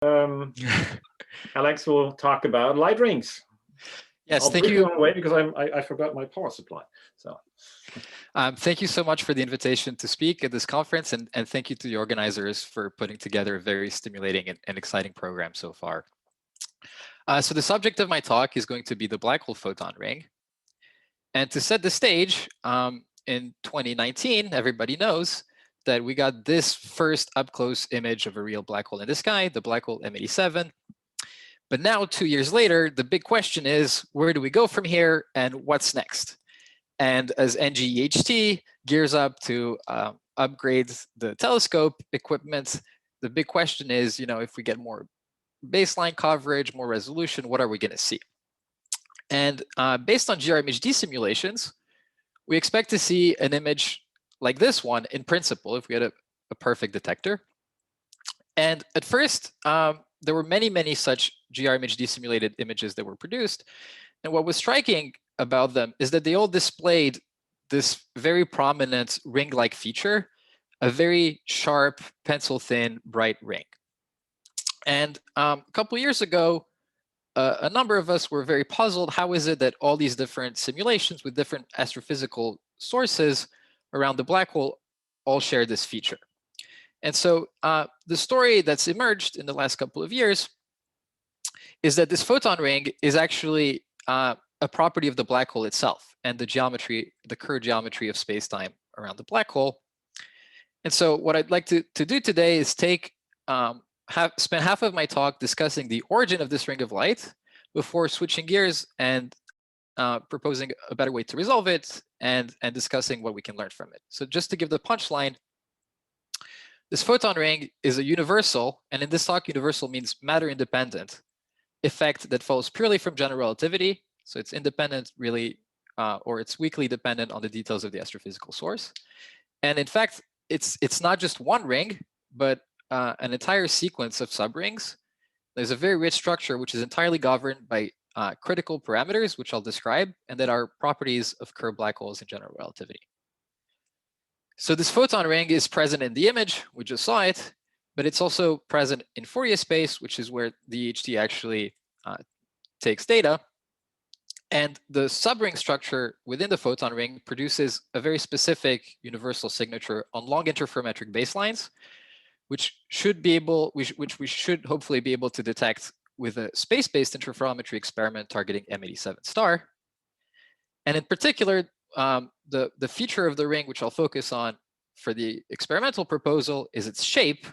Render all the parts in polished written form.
Alex will talk about light rings. Yes, thank you. Wait, because I forgot my power supply. So. Thank you so much for the invitation to speak at this conference, and thank you to the organizers for putting together a very stimulating and exciting program so far. So the subject of my talk is going to be the black hole photon ring. And to set the stage, in 2019, everybody knows that we got this first up-close image of a real black hole in the sky, the black hole M87. But now, 2 years later, the big question is, where do we go from here and what's next? And as ngEHT gears up to upgrade the telescope equipment, the big question is, if we get more baseline coverage, more resolution, what are we going to see? And based on GRMHD simulations, we expect to see an image like this one in principle if we had a perfect detector. And at first, there were many such GRMHD simulated images that were produced. And what was striking about them is that they all displayed this very prominent ring-like feature, a very sharp, pencil-thin, bright ring. And a couple years ago, a number of us were very puzzled. How is it that all these different simulations with different astrophysical sources around the black hole all share this feature? And so the story that's emerged in the last couple of years is that this photon ring is actually a property of the black hole itself and the geometry, the Kerr geometry of spacetime around the black hole. And so what I'd like to do today is spend half of my talk discussing the origin of this ring of light before switching gears and proposing a better way to resolve it and discussing what we can learn from it. So just to give the punchline, this photon ring is a universal, and in this talk, universal means matter-independent effect that follows purely from general relativity. So it's independent, really, or it's weakly dependent on the details of the astrophysical source. And in fact, it's not just one ring, but an entire sequence of subrings. There's a very rich structure which is entirely governed by critical parameters, which I'll describe, and that are properties of Kerr black holes in general relativity. So this photon ring is present in the image, we just saw it, but it's also present in Fourier space, which is where the EHT actually takes data. And the subring structure within the photon ring produces a very specific universal signature on long interferometric baselines, which we should hopefully be able to detect with a space-based interferometry experiment targeting M87 star. And in particular, the feature of the ring, which I'll focus on for the experimental proposal, is its shape,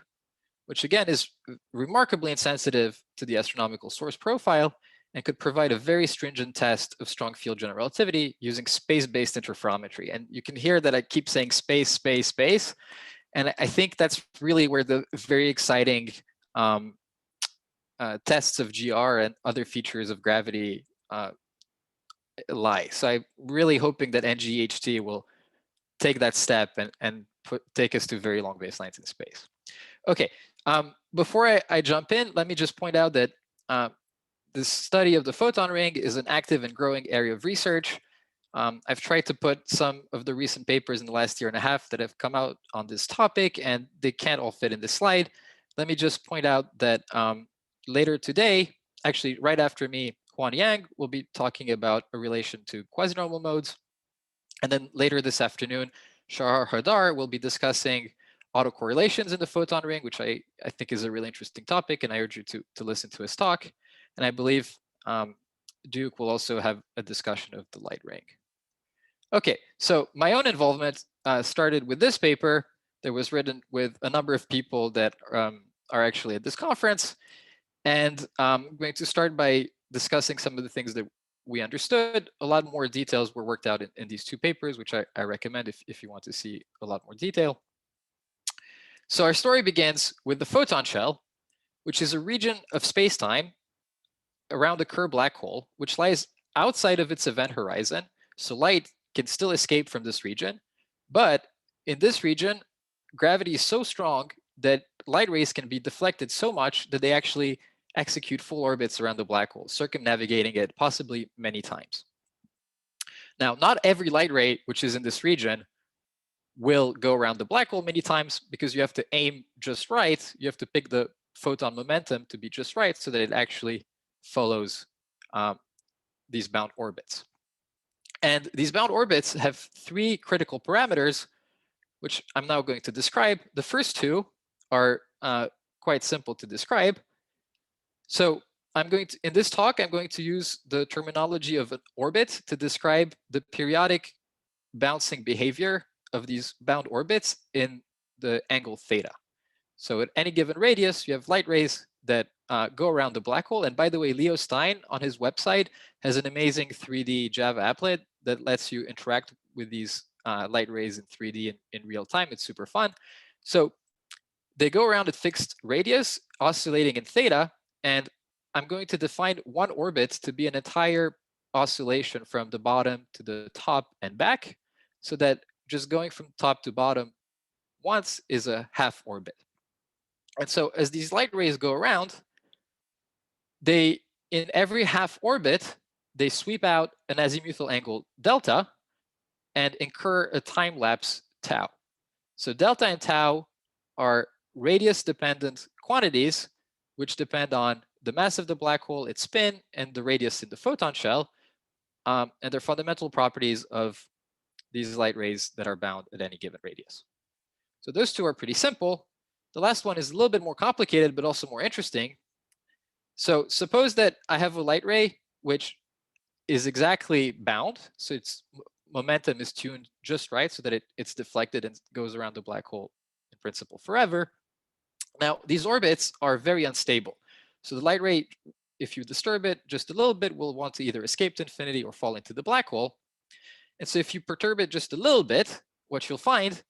which again is remarkably insensitive to the astronomical source profile and could provide a very stringent test of strong field general relativity using space-based interferometry. And you can hear that I keep saying space, space, space. And I think that's really where the very exciting tests of GR and other features of gravity lie. So I'm really hoping that ngEHT will take that step and take us to very long baselines in space. Okay, before I jump in, let me just point out that this study of the photon ring is an active and growing area of research. I've tried to put some of the recent papers in the last year and a half that have come out on this topic, and they can't all fit in this slide. Let me just point out that later today, actually right after me, Huan will be talking about a relation to quasinormal modes. And then later this afternoon, Shahar Hadar will be discussing autocorrelations in the photon ring, which I think is a really interesting topic, and I urge you to listen to his talk. And I believe Duke will also have a discussion of the light ring. Okay, so my own involvement started with this paper that was written with a number of people that are actually at this conference. And I'm going to start by discussing some of the things that we understood. A lot more details were worked out in these two papers, which I recommend if you want to see a lot more detail. So our story begins with the photon shell, which is a region of spacetime around a Kerr black hole, which lies outside of its event horizon. So light can still escape from this region. But in this region, gravity is so strong that light rays can be deflected so much that they actually execute full orbits around the black hole, circumnavigating it possibly many times. Now, not every light ray which is in this region will go around the black hole many times because you have to aim just right. You have to pick the photon momentum to be just right so that it actually follows these bound orbits. And these bound orbits have 3 critical parameters, which I'm now going to describe. The first 2 are quite simple to describe. So in this talk, I'm going to use the terminology of an orbit to describe the periodic bouncing behavior of these bound orbits in the angle theta. So at any given radius, you have light rays that go around the black hole. And by the way, Leo Stein on his website has an amazing 3D Java applet that lets you interact with these light rays in 3D in real time. It's super fun. So they go around at fixed radius, oscillating in theta. And I'm going to define one orbit to be an entire oscillation from the bottom to the top and back, so that just going from top to bottom once is a half orbit. And so as these light rays go around, in every half orbit, they sweep out an azimuthal angle delta and incur a time lapse tau. So delta and tau are radius-dependent quantities, which depend on the mass of the black hole, its spin, and the radius in the photon shell. And they're fundamental properties of these light rays that are bound at any given radius. So those 2 are pretty simple. The last one is a little bit more complicated, but also more interesting. So suppose that I have a light ray which is exactly bound. So its momentum is tuned just right so that it's deflected and goes around the black hole in principle forever. Now, these orbits are very unstable. So the light ray, if you disturb it just a little bit, will want to either escape to infinity or fall into the black hole. And so if you perturb it just a little bit, what you'll find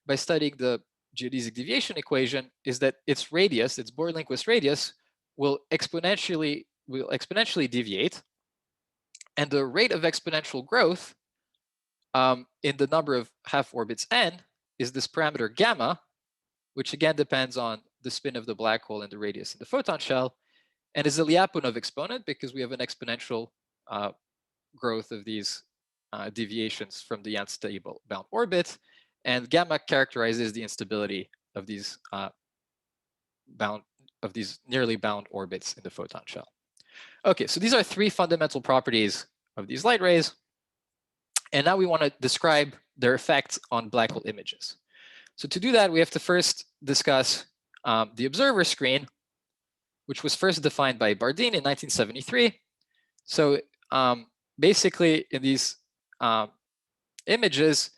by studying the geodesic deviation equation is that its radius, its Bohr-Lindquist radius, will exponentially deviate. And the rate of exponential growth in the number of half orbits n is this parameter gamma, which again depends on the spin of the black hole and the radius in the photon shell, and is a Lyapunov exponent because we have an exponential growth of these deviations from the unstable bound orbit, and gamma characterizes the instability of these nearly bound orbits in the photon shell. Okay, so these are 3 fundamental properties of these light rays, and now we want to describe their effects on black hole images. So to do that, we have to first discuss the observer screen, which was first defined by Bardeen in 1973. So basically, in these images,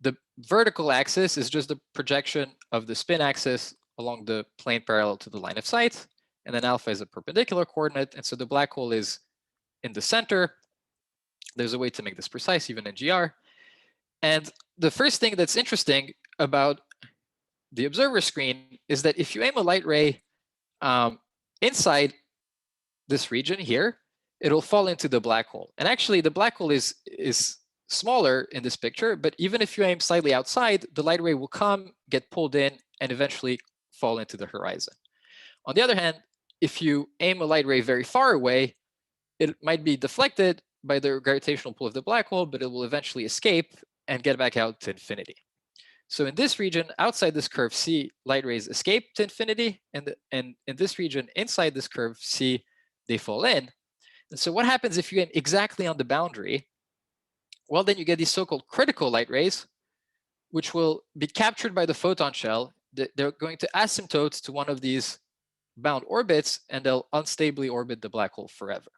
the vertical axis is just the projection of the spin axis along the plane parallel to the line of sight, and then alpha is a perpendicular coordinate, and so the black hole is in the center. There's a way to make this precise, even in GR. And the first thing that's interesting about the observer screen is that if you aim a light ray inside this region here, it'll fall into the black hole. And actually, the black hole is smaller in this picture, but even if you aim slightly outside, the light ray will come, get pulled in, and eventually fall into the horizon. On the other hand, if you aim a light ray very far away, it might be deflected by the gravitational pull of the black hole, but it will eventually escape and get back out to infinity. So in this region, outside this curve C, light rays escape to infinity, and in this region, inside this curve C, they fall in. And so what happens if you aim exactly on the boundary? Well, then you get these so-called critical light rays, which will be captured by the photon shell. They're going to asymptote to one of these bound orbits, and they'll unstably orbit the black hole forever.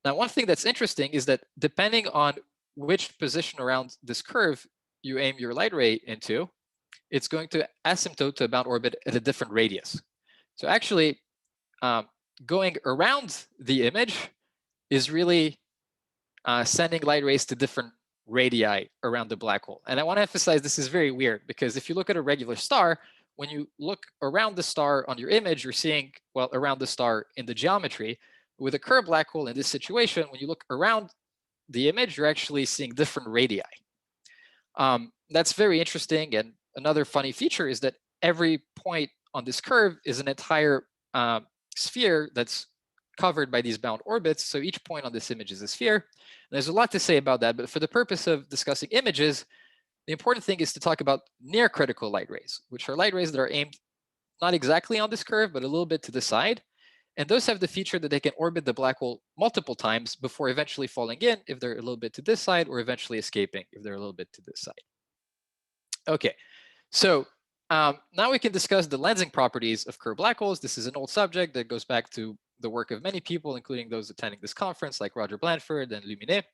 Now, one thing that's interesting is that depending on which position around this curve you aim your light ray into, it's going to asymptote to a bound orbit at a different radius. So actually, going around the image is really sending light rays to different radii around the black hole. And I want to emphasize this is very weird, because if you look at a regular star, when you look around the star on your image, you're seeing, well, around the star in the geometry. With a Kerr black hole in this situation, when you look around the image, you're actually seeing different radii. That's very interesting. And another funny feature is that every point on this curve is an entire sphere that's covered by these bound orbits. So each point on this image is a sphere. And there's a lot to say about that, but for the purpose of discussing images, the important thing is to talk about near critical light rays, which are light rays that are aimed not exactly on this curve, but a little bit to the side. And those have the feature that they can orbit the black hole multiple times before eventually falling in if they're a little bit to this side, or eventually escaping if they're a little bit to this side. Okay, so now we can discuss the lensing properties of Kerr black holes. This is an old subject that goes back to the work of many people, including those attending this conference, like Roger Blanford and Luminet.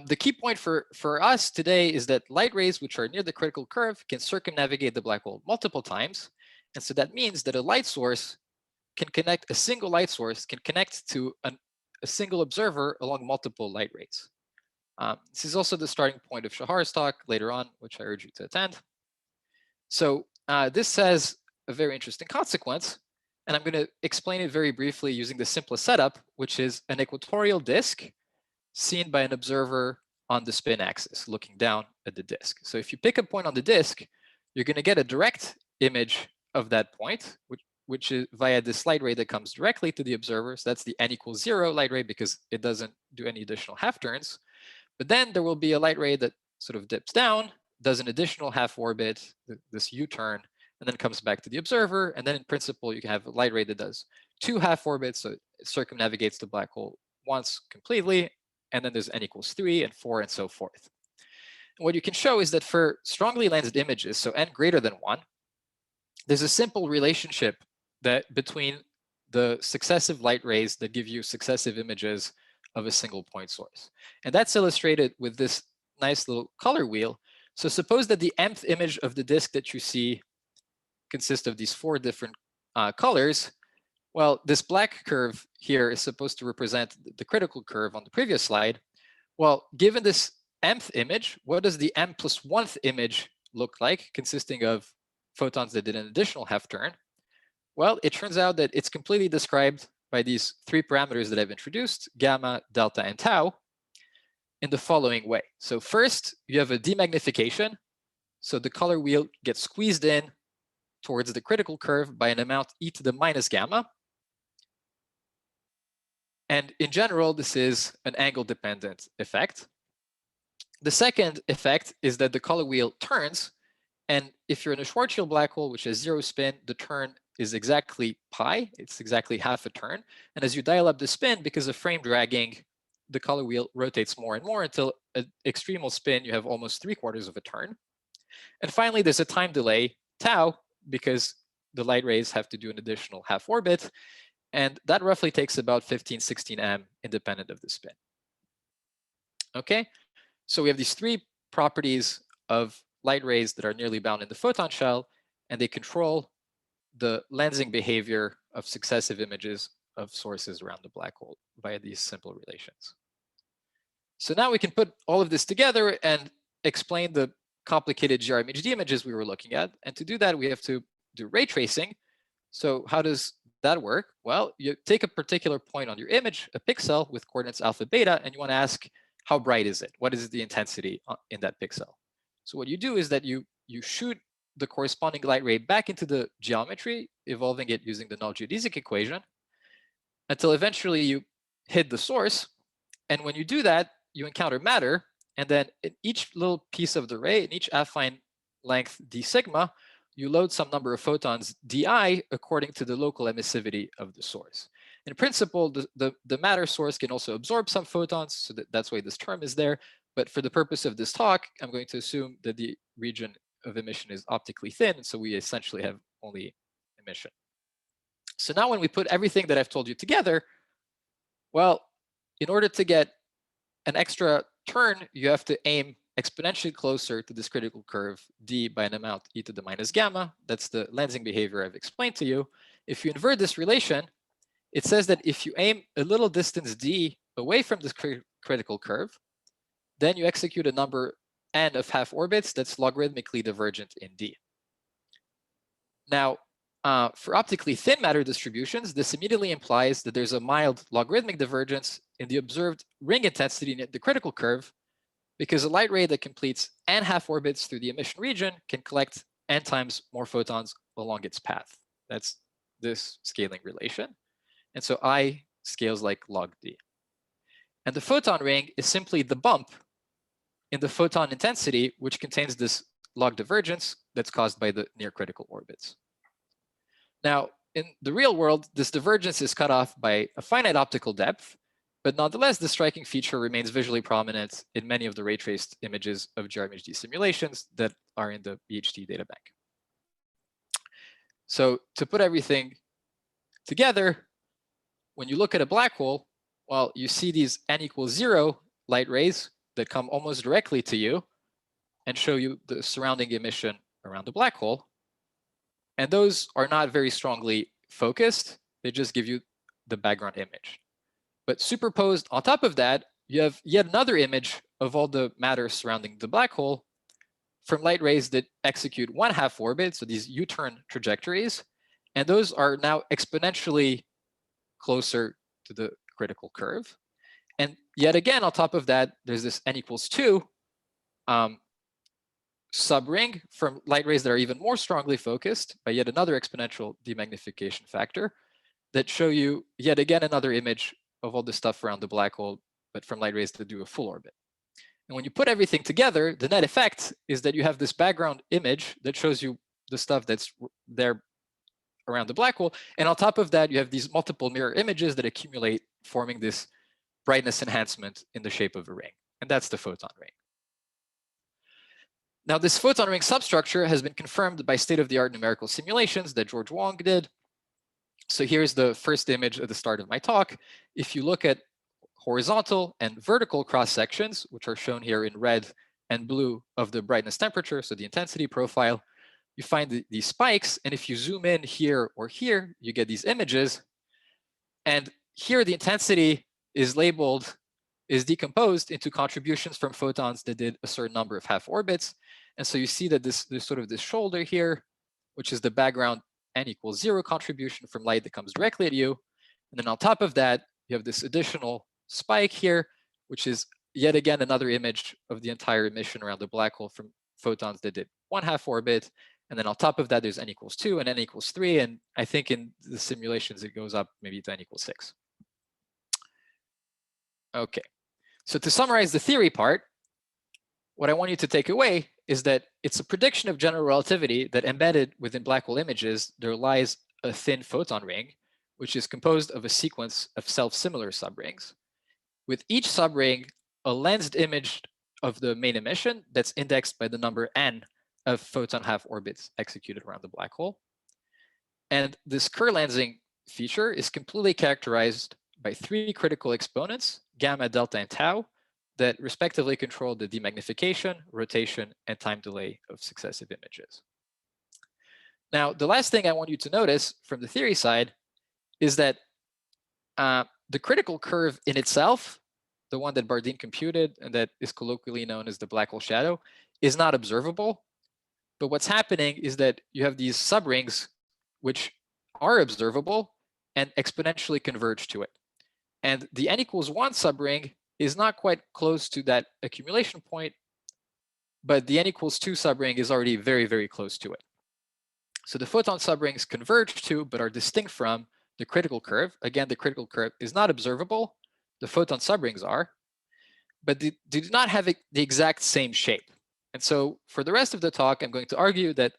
The key point for us today is that light rays which are near the critical curve can circumnavigate the black hole multiple times. And so that means that a light source can connect, a single light source can connect to a single observer along multiple light rays. This is also the starting point of Shahar's talk later on, which I urge you to attend. So this has a very interesting consequence, and I'm going to explain it very briefly using the simplest setup, which is an equatorial disk seen by an observer on the spin axis, looking down at the disk. So if you pick a point on the disk, you're going to get a direct image of that point, which is via this light ray that comes directly to the observer. So that's the n=0 light ray because it doesn't do any additional half turns. But then there will be a light ray that sort of dips down, does an additional half orbit, this U-turn, and then comes back to the observer. And then in principle, you can have a light ray that does 2 half orbits, so it circumnavigates the black hole once completely. And then there's n=3 and 4 and so forth. And what you can show is that for strongly lensed images, so n greater than 1, there's a simple relationship that between the successive light rays that give you successive images of a single point source. And that's illustrated with this nice little color wheel. So suppose that the mth image of the disk that you see consists of these 4 different colors. Well, this black curve here is supposed to represent the critical curve on the previous slide. Well, given this mth image, what does the m+1th image look like, consisting of photons that did an additional half turn? Well, it turns out that it's completely described by these 3 parameters that I've introduced, gamma, delta, and tau, in the following way. So first, you have a demagnification. So the color wheel gets squeezed in towards the critical curve by an amount e to the minus gamma. And in general, this is an angle-dependent effect. The second effect is that the color wheel turns. And if you're in a Schwarzschild black hole, which has 0 spin, the turn is exactly pi. It's exactly half a turn. And as you dial up the spin, because of frame dragging, the color wheel rotates more and more until at extremal spin, you have almost 3/4 of a turn. And finally, there's a time delay, tau, because the light rays have to do an additional half orbit. And that roughly takes about 15, 16 m independent of the spin. Okay, so we have these 3 properties of light rays that are nearly bound in the photon shell, and they control the lensing behavior of successive images of sources around the black hole via these simple relations. So now we can put all of this together and explain the complicated GRMHD images we were looking at. And to do that, we have to do ray tracing. So how does that work? Well, you take a particular point on your image, a pixel with coordinates alpha, beta, and you want to ask, how bright is it? What is the intensity in that pixel? So what you do is that you shoot the corresponding light ray back into the geometry, evolving it using the null geodesic equation, until eventually you hit the source. And when you do that, you encounter matter. And then in each little piece of the ray, in each affine length d sigma, you load some number of photons di according to the local emissivity of the source. In principle, the matter source can also absorb some photons, so that's why this term is there. But for the purpose of this talk, I'm going to assume that the region of emission is optically thin, so we essentially have only emission. So now when we put everything that I've told you together, well, in order to get an extra turn, you have to aim exponentially closer to this critical curve d by an amount e to the minus gamma. That's the lensing behavior I've explained to you. If you invert this relation, it says that if you aim a little distance d away from this critical curve, then you execute a number n of half orbits that's logarithmically divergent in d. Now, for optically thin matter distributions, this immediately implies that there's a mild logarithmic divergence in the observed ring intensity in the critical curve, because a light ray that completes n half orbits through the emission region can collect n times more photons along its path. That's this scaling relation. And so I scales like log d. And the photon ring is simply the bump in the photon intensity, which contains this log divergence that's caused by the near critical orbits. Now, in the real world, this divergence is cut off by a finite optical depth, but nonetheless, the striking feature remains visually prominent in many of the ray traced images of GRMHD simulations that are in the EHT databank. So to put everything together, when you look at a black hole, well, you see these n=0 light rays that come almost directly to you and show you the surrounding emission around the black hole. And those are not very strongly focused. They just give you the background image. But superposed on top of that, you have yet another image of all the matter surrounding the black hole from light rays that execute 1/2 orbit, so these U-turn trajectories. And those are now exponentially closer to the critical curve. And yet again, on top of that, there's this n=2 subring from light rays that are even more strongly focused by yet another exponential demagnification factor that show you yet again another image of all the stuff around the black hole, but from light rays that do a full orbit. And when you put everything together, the net effect is that you have this background image that shows you the stuff that's there around the black hole. And on top of that, you have these multiple mirror images that accumulate, forming this brightness enhancement in the shape of a ring. And that's the photon ring. Now, this photon ring substructure has been confirmed by state-of-the-art numerical simulations that George Huan did. So here's the first image at the start of my talk. If you look at horizontal and vertical cross sections, which are shown here in red and blue of the brightness temperature, so the intensity profile, you find these spikes. And if you zoom in here or here, you get these images. And here the intensity is labeled, is decomposed into contributions from photons that did a certain number of half orbits. And so you see that there's sort of this shoulder here, which is the background n=0 contribution from light that comes directly at you. And then on top of that, you have this additional spike here, which is yet again another image of the entire emission around the black hole from photons that did 1/2 orbit. And then on top of that, there's n=2 and n=3. And I think in the simulations, it goes up maybe to n=6. Okay, so to summarize the theory part, what I want you to take away is that it's a prediction of general relativity that embedded within black hole images, there lies a thin photon ring, which is composed of a sequence of self-similar subrings. With each subring, a lensed image of the main emission that's indexed by the number n of photon half orbits executed around the black hole. And this Kerr lensing feature is completely characterized by 3 critical exponents, gamma, delta, and tau, that respectively control the demagnification, rotation, and time delay of successive images. Now, the last thing I want you to notice from the theory side is that the critical curve in itself, the one that Bardeen computed and that is colloquially known as the black hole shadow, is not observable. But what's happening is that you have these subrings which are observable and exponentially converge to it. And the n=1 subring is not quite close to that accumulation point, but the n=2 subring is already very, very close to it. So the photon subrings converge to, but are distinct from, the critical curve. Again, the critical curve is not observable. The photon subrings are, but they do not have the exact same shape. And so for the rest of the talk, I'm going to argue that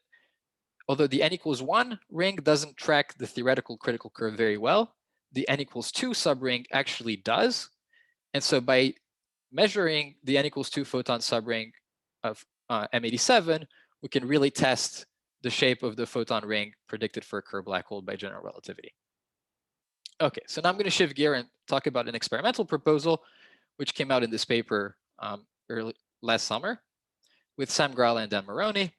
although the n=1 ring doesn't track the theoretical critical curve very well, the n=2 subring actually does. And so by measuring the n=2 photon subring of M87, we can really test the shape of the photon ring predicted for a Kerr black hole by general relativity. Okay, so now I'm going to shift gear and talk about an experimental proposal, which came out in this paper last summer with Sam Gralla and Dan Moroni.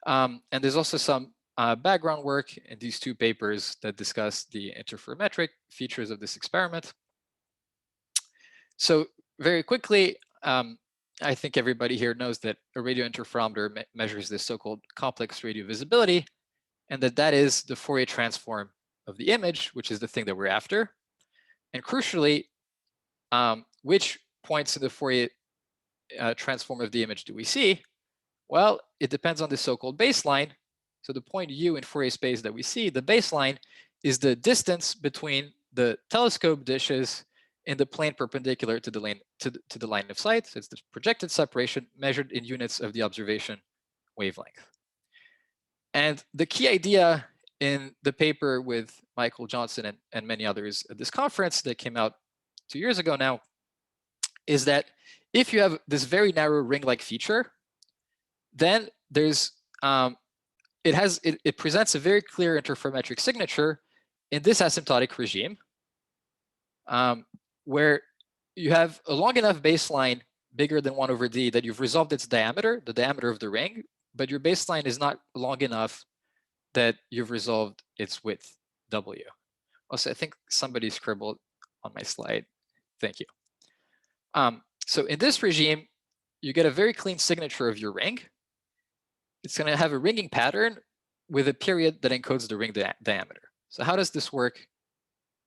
And there's also some background work in these 2 papers that discuss the interferometric features of this experiment. So very quickly, I think everybody here knows that a radio interferometer measures this so-called complex radio visibility, and that is the Fourier transform of the image, which is the thing that we're after. And crucially, which points in the Fourier transform of the image do we see? Well, it depends on the so-called baseline. So the point U in Fourier space that we see, the baseline, is the distance between the telescope dishes in the plane perpendicular to the line of sight. So it's the projected separation measured in units of the observation wavelength. And the key idea in the paper with Michael Johnson and many others at this conference that came out 2 years ago now, is that if you have this very narrow ring-like feature, then there's it presents a very clear interferometric signature in this asymptotic regime, where you have a long enough baseline bigger than 1 over d that you've resolved its diameter, the diameter of the ring, but your baseline is not long enough that you've resolved its width, w. Also, I think somebody scribbled on my slide. Thank you. So in this regime, you get a very clean signature of your ring. It's going to have a ringing pattern with a period that encodes the ring diameter. So how does this work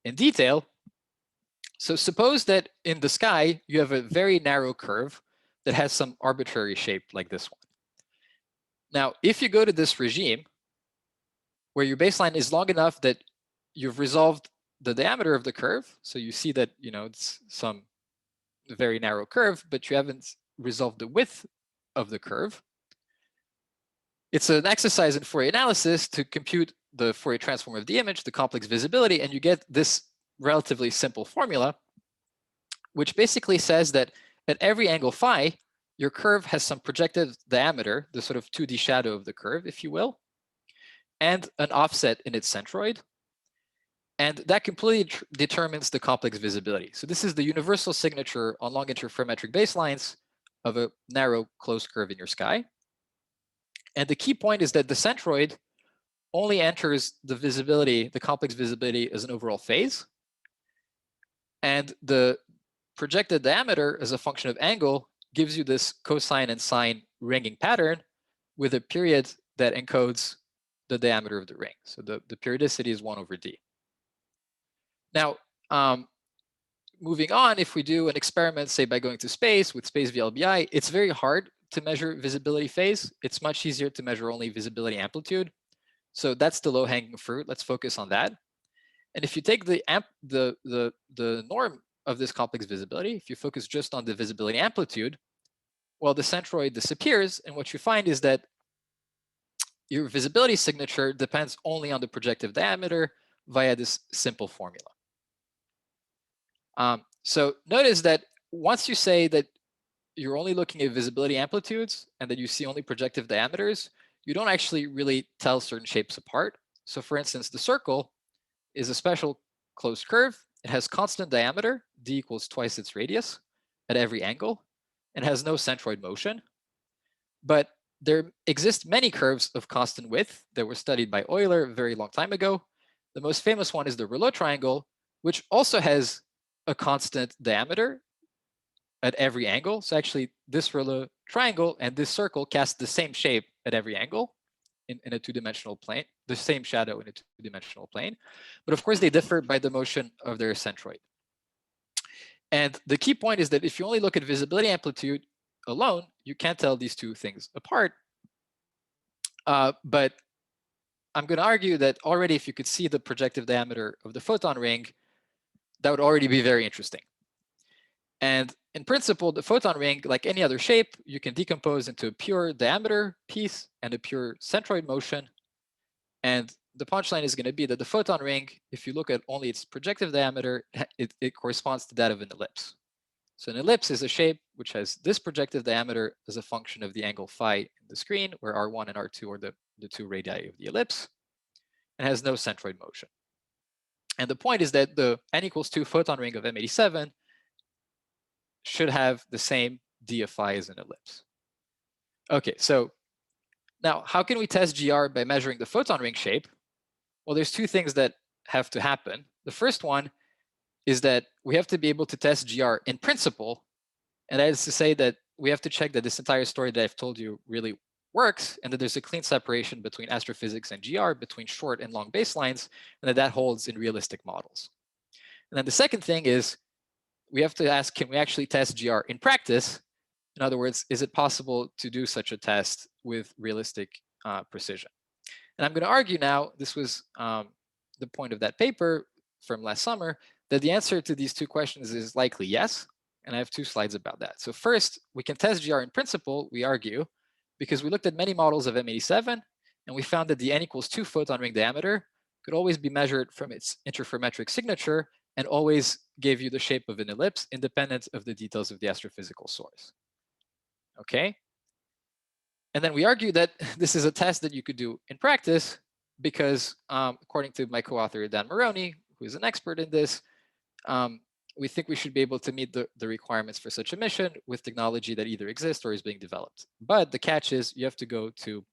in detail? So suppose that in the sky, you have a very narrow curve that has some arbitrary shape like this one. Now, if you go to this regime, where your baseline is long enough that you've resolved the diameter of the curve, so you see that it's some very narrow curve, but you haven't resolved the width of the curve. It's an exercise in Fourier analysis to compute the Fourier transform of the image, the complex visibility, and you get this relatively simple formula, which basically says that at every angle phi, your curve has some projected diameter, the sort of 2D shadow of the curve, if you will, and an offset in its centroid. And that completely determines the complex visibility. So this is the universal signature on long interferometric baselines of a narrow closed curve in your sky. And the key point is that the centroid only enters the visibility, the complex visibility, as an overall phase. And the projected diameter as a function of angle gives you this cosine and sine ringing pattern with a period that encodes the diameter of the ring. So the periodicity is 1 over d. Now, moving on, if we do an experiment, say by going to space with space VLBI, it's very hard to measure visibility phase. It's much easier to measure only visibility amplitude. So that's the low-hanging fruit. Let's focus on that. And if you take the norm of this complex visibility, if you focus just on the visibility amplitude, well, the centroid disappears, and what you find is that your visibility signature depends only on the projective diameter via this simple formula. So notice that once you say that you're only looking at visibility amplitudes and that you see only projective diameters, you don't actually really tell certain shapes apart. So for instance, the circle is a special closed curve. It has constant diameter, d equals twice its radius at every angle, and has no centroid motion. But there exist many curves of constant width that were studied by Euler a very long time ago. The most famous one is the Rouleau triangle, which also has a constant diameter at every angle. So actually, this Rouleau triangle and this circle cast the same shape at every angle in a two-dimensional plane, the same shadow in a two-dimensional plane. But of course, they differ by the motion of their centroid. And the key point is that if you only look at visibility amplitude alone, you can't tell these two things apart. But I'm going to argue that already if you could see the projective diameter of the photon ring, that would already be very interesting. And in principle, the photon ring, like any other shape, you can decompose into a pure diameter piece and a pure centroid motion. And the punchline is going to be that the photon ring, if you look at only its projective diameter, it corresponds to that of an ellipse. So an ellipse is a shape which has this projective diameter as a function of the angle phi in the screen, where R1 and R2 are the two radii of the ellipse, and has no centroid motion. And the point is that the n equals 2 photon ring of M87 should have the same d of phi as an ellipse. Okay, so now how can we test GR by measuring the photon ring shape? Well, there's two things that have to happen. The first one is that we have to be able to test GR in principle. And that is to say that we have to check that this entire story that I've told you really works, and that there's a clean separation between astrophysics and GR, between short and long baselines, and that holds in realistic models. And then the second thing is we have to ask, can we actually test GR in practice? In other words, is it possible to do such a test with realistic precision? And I'm going to argue now, this was the point of that paper from last summer, that the answer to these two questions is likely yes. And I have 2 slides about that. So first, we can test GR in principle, we argue, because we looked at many models of M87, And we found that the n equals 2 photon ring diameter could always be measured from its interferometric signature and always gave you the shape of an ellipse independent of the details of the astrophysical source. Okay? And then we argued that this is a test that you could do in practice because according to my co-author Dan Maroney, who is an expert in this, we think we should be able to meet the requirements for such a mission with technology that either exists or is being developed. But the catch is you have to go to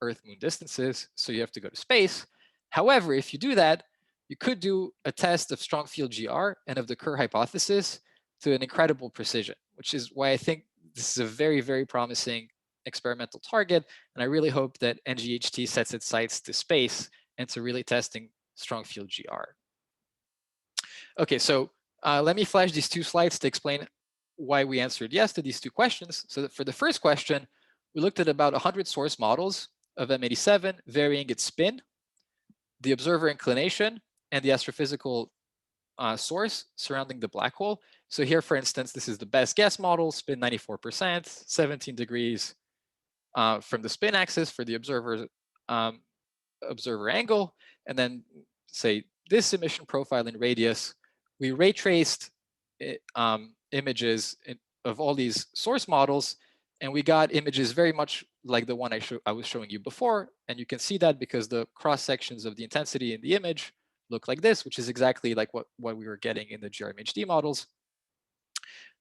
Earth-Moon distances, so you have to go to space. However, if you do that, you could do a test of strong field GR and of the Kerr hypothesis to an incredible precision, which is why I think this is a very, very promising experimental target. And I really hope that ngEHT sets its sights to space and to really testing strong field GR. Okay, so let me flash these 2 slides to explain why we answered yes to these 2 questions. So that for the first question, we looked at about 100 source models of M87 varying its spin, the observer inclination, and the astrophysical source surrounding the black hole. So here, for instance, this is the best guess model, spin 94%, 17 degrees from the spin axis for the observer angle, and then say this emission profile in radius. We ray traced images of all these source models, and we got images very much like the one I was showing you before. And you can see that because the cross sections of the intensity in the image look like this, which is exactly like what we were getting in the GRMHD models.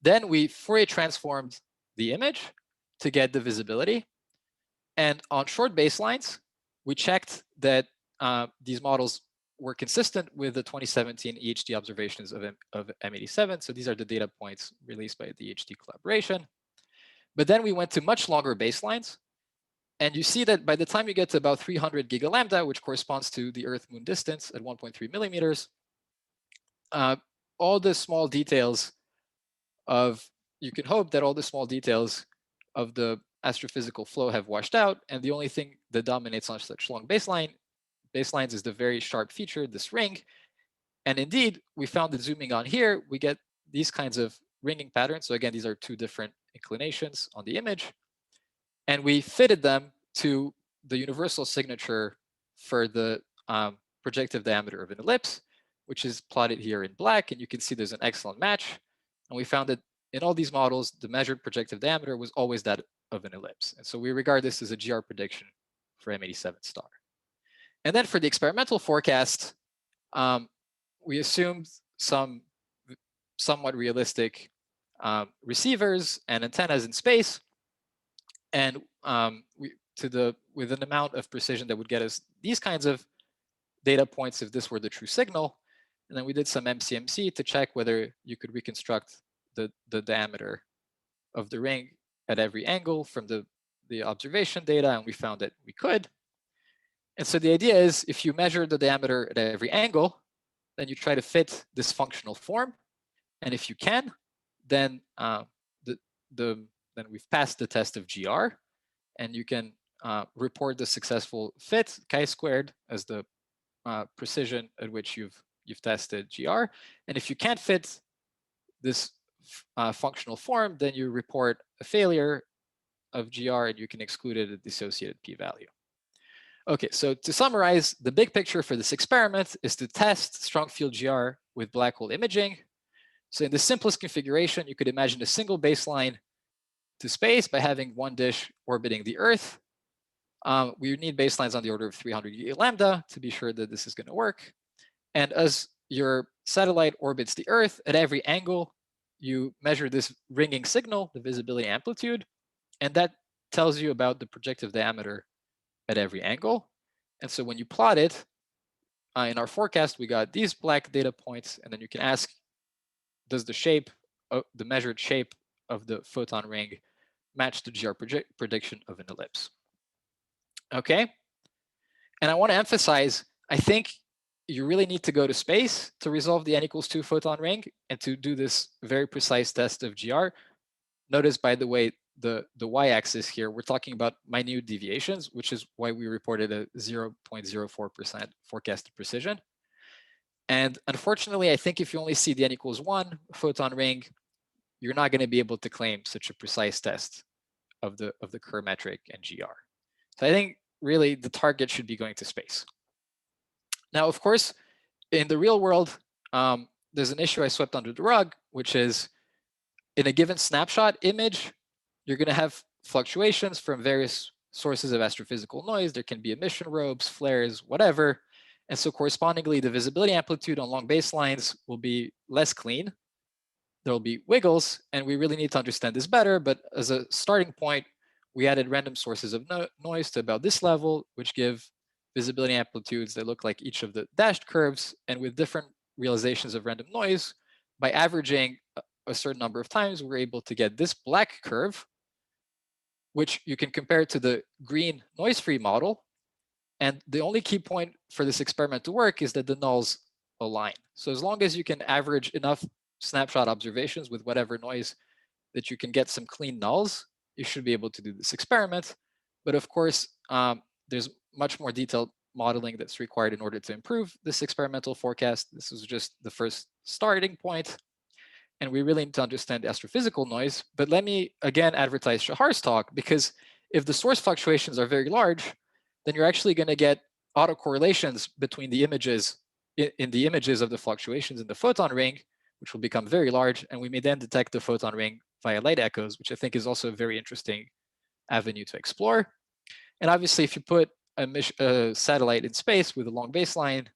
Then we Fourier transformed the image to get the visibility. And on short baselines, we checked that these models were consistent with the 2017 EHT observations of M87. So these are the data points released by the EHT collaboration. But then we went to much longer baselines. And you see that by the time you get to about 300 gigalambda, which corresponds to the Earth-Moon distance at 1.3 millimeters, all the small details of, you can hope that all the small details of the astrophysical flow have washed out. And the only thing that dominates on such long baselines is the very sharp feature, this ring. And indeed, we found that zooming on here, we get these kinds of ringing patterns. So again, these are 2 different inclinations on the image. And we fitted them to the universal signature for the projective diameter of an ellipse, which is plotted here in black. And you can see there's an excellent match. And we found that in all these models, the measured projective diameter was always that of an ellipse. And so we regard this as a GR prediction for M87 star. And then for the experimental forecast, we assumed some somewhat realistic receivers and antennas in space, and with an amount of precision that would get us these kinds of data points if this were the true signal. And then we did some MCMC to check whether you could reconstruct the diameter of the ring at every angle from the observation data, and we found that we could. And so the idea is, if you measure the diameter at every angle, then you try to fit this functional form. And if you can, then then we've passed the test of GR, and you can report the successful fit chi-squared as the precision at which you've tested GR. And if you can't fit this functional form, then you report a failure of GR, and you can exclude it at the associated p-value. Okay, so to summarize, the big picture for this experiment is to test strong field GR with black hole imaging. So in the simplest configuration, you could imagine a single baseline to space by having one dish orbiting the Earth. We need baselines on the order of 300 lambda to be sure that this is going to work. And as your satellite orbits the Earth, at every angle, you measure this ringing signal, the visibility amplitude, and that tells you about the projective diameter at every angle. And so when you plot it, in our forecast, we got these black data points, and then you can ask, does the shape, the measured shape of the photon ring match the GR prediction of an ellipse? Okay. And I want to emphasize, I think you really need to go to space to resolve the n equals 2 photon ring and to do this very precise test of GR. Notice, by the way, the y-axis here, we're talking about minute deviations, which is why we reported a 0.04% forecasted precision. And unfortunately, I think if you only see the n equals 1 photon ring, you're not going to be able to claim such a precise test of the Kerr metric and GR. So I think really the target should be going to space. Now, of course, in the real world, there's an issue I swept under the rug, which is in a given snapshot image, you're going to have fluctuations from various sources of astrophysical noise. There can be emission robes, flares, whatever. And so correspondingly, the visibility amplitude on long baselines will be less clean. There'll be wiggles, and we really need to understand this better. But as a starting point, we added random sources of noise to about this level, which give visibility amplitudes that look like each of the dashed curves. And with different realizations of random noise, by averaging a certain number of times, we're able to get this black curve, which you can compare to the green noise-free model. And the only key point for this experiment to work is that the nulls align. So as long as you can average enough snapshot observations with whatever noise that you can get some clean nulls, you should be able to do this experiment. But of course, there's much more detailed modeling that's required in order to improve this experimental forecast. This is just the first starting point. And we really need to understand astrophysical noise. But let me again advertise Shahar's talk, because if the source fluctuations are very large, then you're actually going to get autocorrelations between the images in the images of the fluctuations in the photon ring, which will become very large. And we may then detect the photon ring via light echoes, which I think is also a very interesting avenue to explore. And obviously, if you put a satellite in space with a long baseline,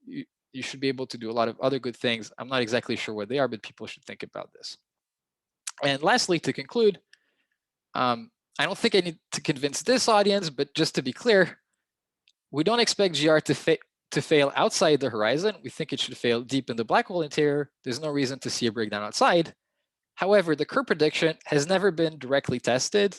you should be able to do a lot of other good things. I'm not exactly sure what they are, but people should think about this. And lastly, to conclude, I don't think I need to convince this audience, but just to be clear, we don't expect GR to fail outside the horizon. We think it should fail deep in the black hole interior. There's no reason to see a breakdown outside. However, the Kerr prediction has never been directly tested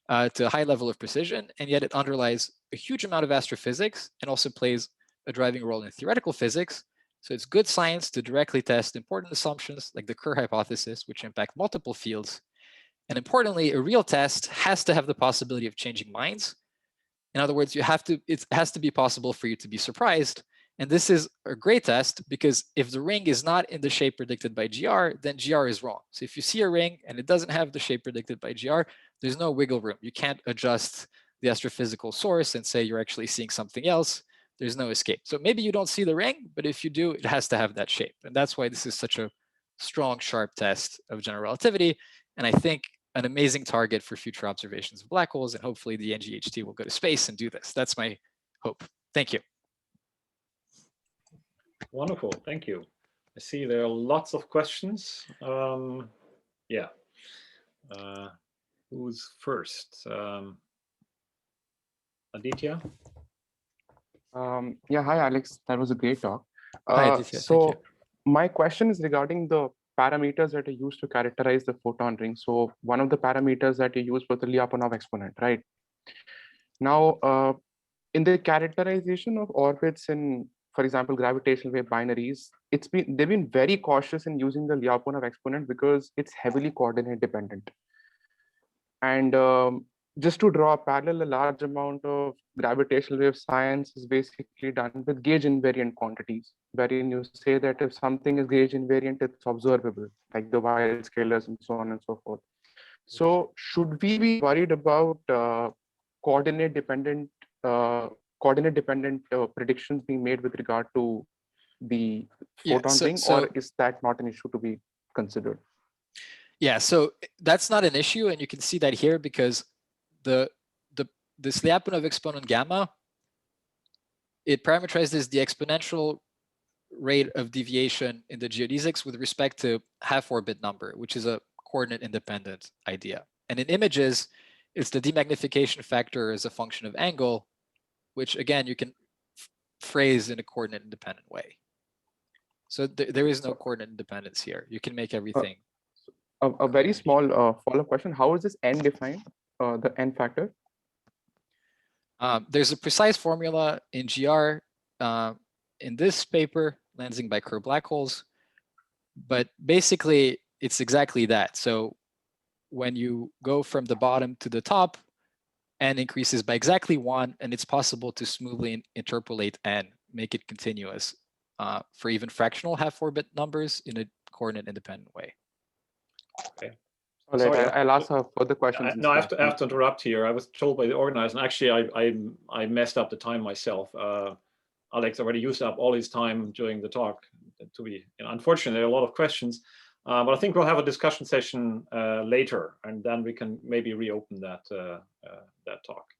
to a high level of precision, and yet it underlies a huge amount of astrophysics and also plays a driving role in theoretical physics. So it's good science to directly test important assumptions like the Kerr hypothesis, which impact multiple fields. And importantly, a real test has to have the possibility of changing minds. In other words, it has to be possible for you to be surprised. And this is a great test, because if the ring is not in the shape predicted by GR, then GR is wrong. So if you see a ring and it doesn't have the shape predicted by GR, there's no wiggle room. You can't adjust the astrophysical source and say you're actually seeing something else. There's no escape. So maybe you don't see the ring, but if you do, it has to have that shape. And that's why this is such a strong, sharp test of general relativity. And I think an amazing target for future observations of black holes. And hopefully the ngEHT will go to space and do this. That's my hope. Thank you. Wonderful. Thank you. I see there are lots of questions. Yeah. Who's first? Aditya? Yeah, hi, Alex. That was a great talk. Hi, Aditya. So my question is regarding the parameters that are used to characterize the photon ring. So one of the parameters that you use was the Lyapunov exponent, right? Now, in the characterization of orbits in, for example, gravitational wave binaries, they've been very cautious in using the Lyapunov exponent because it's heavily coordinate dependent. And just to draw a parallel, a large amount of gravitational wave science is basically done with gauge invariant quantities, wherein you say that if something is gauge invariant, it's observable, like the wild scalars and so on and so forth. So should we be worried about coordinate dependent predictions being made with regard to the photon ring, or is that not an issue to be considered? Yeah, so that's not an issue, and you can see that here because this Lyapunov exponent gamma, it parameterizes the exponential rate of deviation in the geodesics with respect to half orbit number, which is a coordinate independent idea. And in images, it's the demagnification factor as a function of angle, which again, you can phrase in a coordinate independent way. So there is no coordinate independence here. You can make everything. A very small follow-up question. How is this n defined, the n factor? There's a precise formula in GR in this paper, lensing by Kerr black holes. But basically, it's exactly that. So when you go from the bottom to the top, n increases by exactly 1, and it's possible to smoothly interpolate n, make it continuous for even fractional half-orbit numbers in a coordinate independent way. Okay, All Sorry, right, I'll ask further questions. no, I have to interrupt here. I was told by the organizer, and actually I messed up the time myself. Alex already used up all his time during the talk. Unfortunately, there are a lot of questions, but I think we'll have a discussion session later, and then we can maybe reopen that that talk.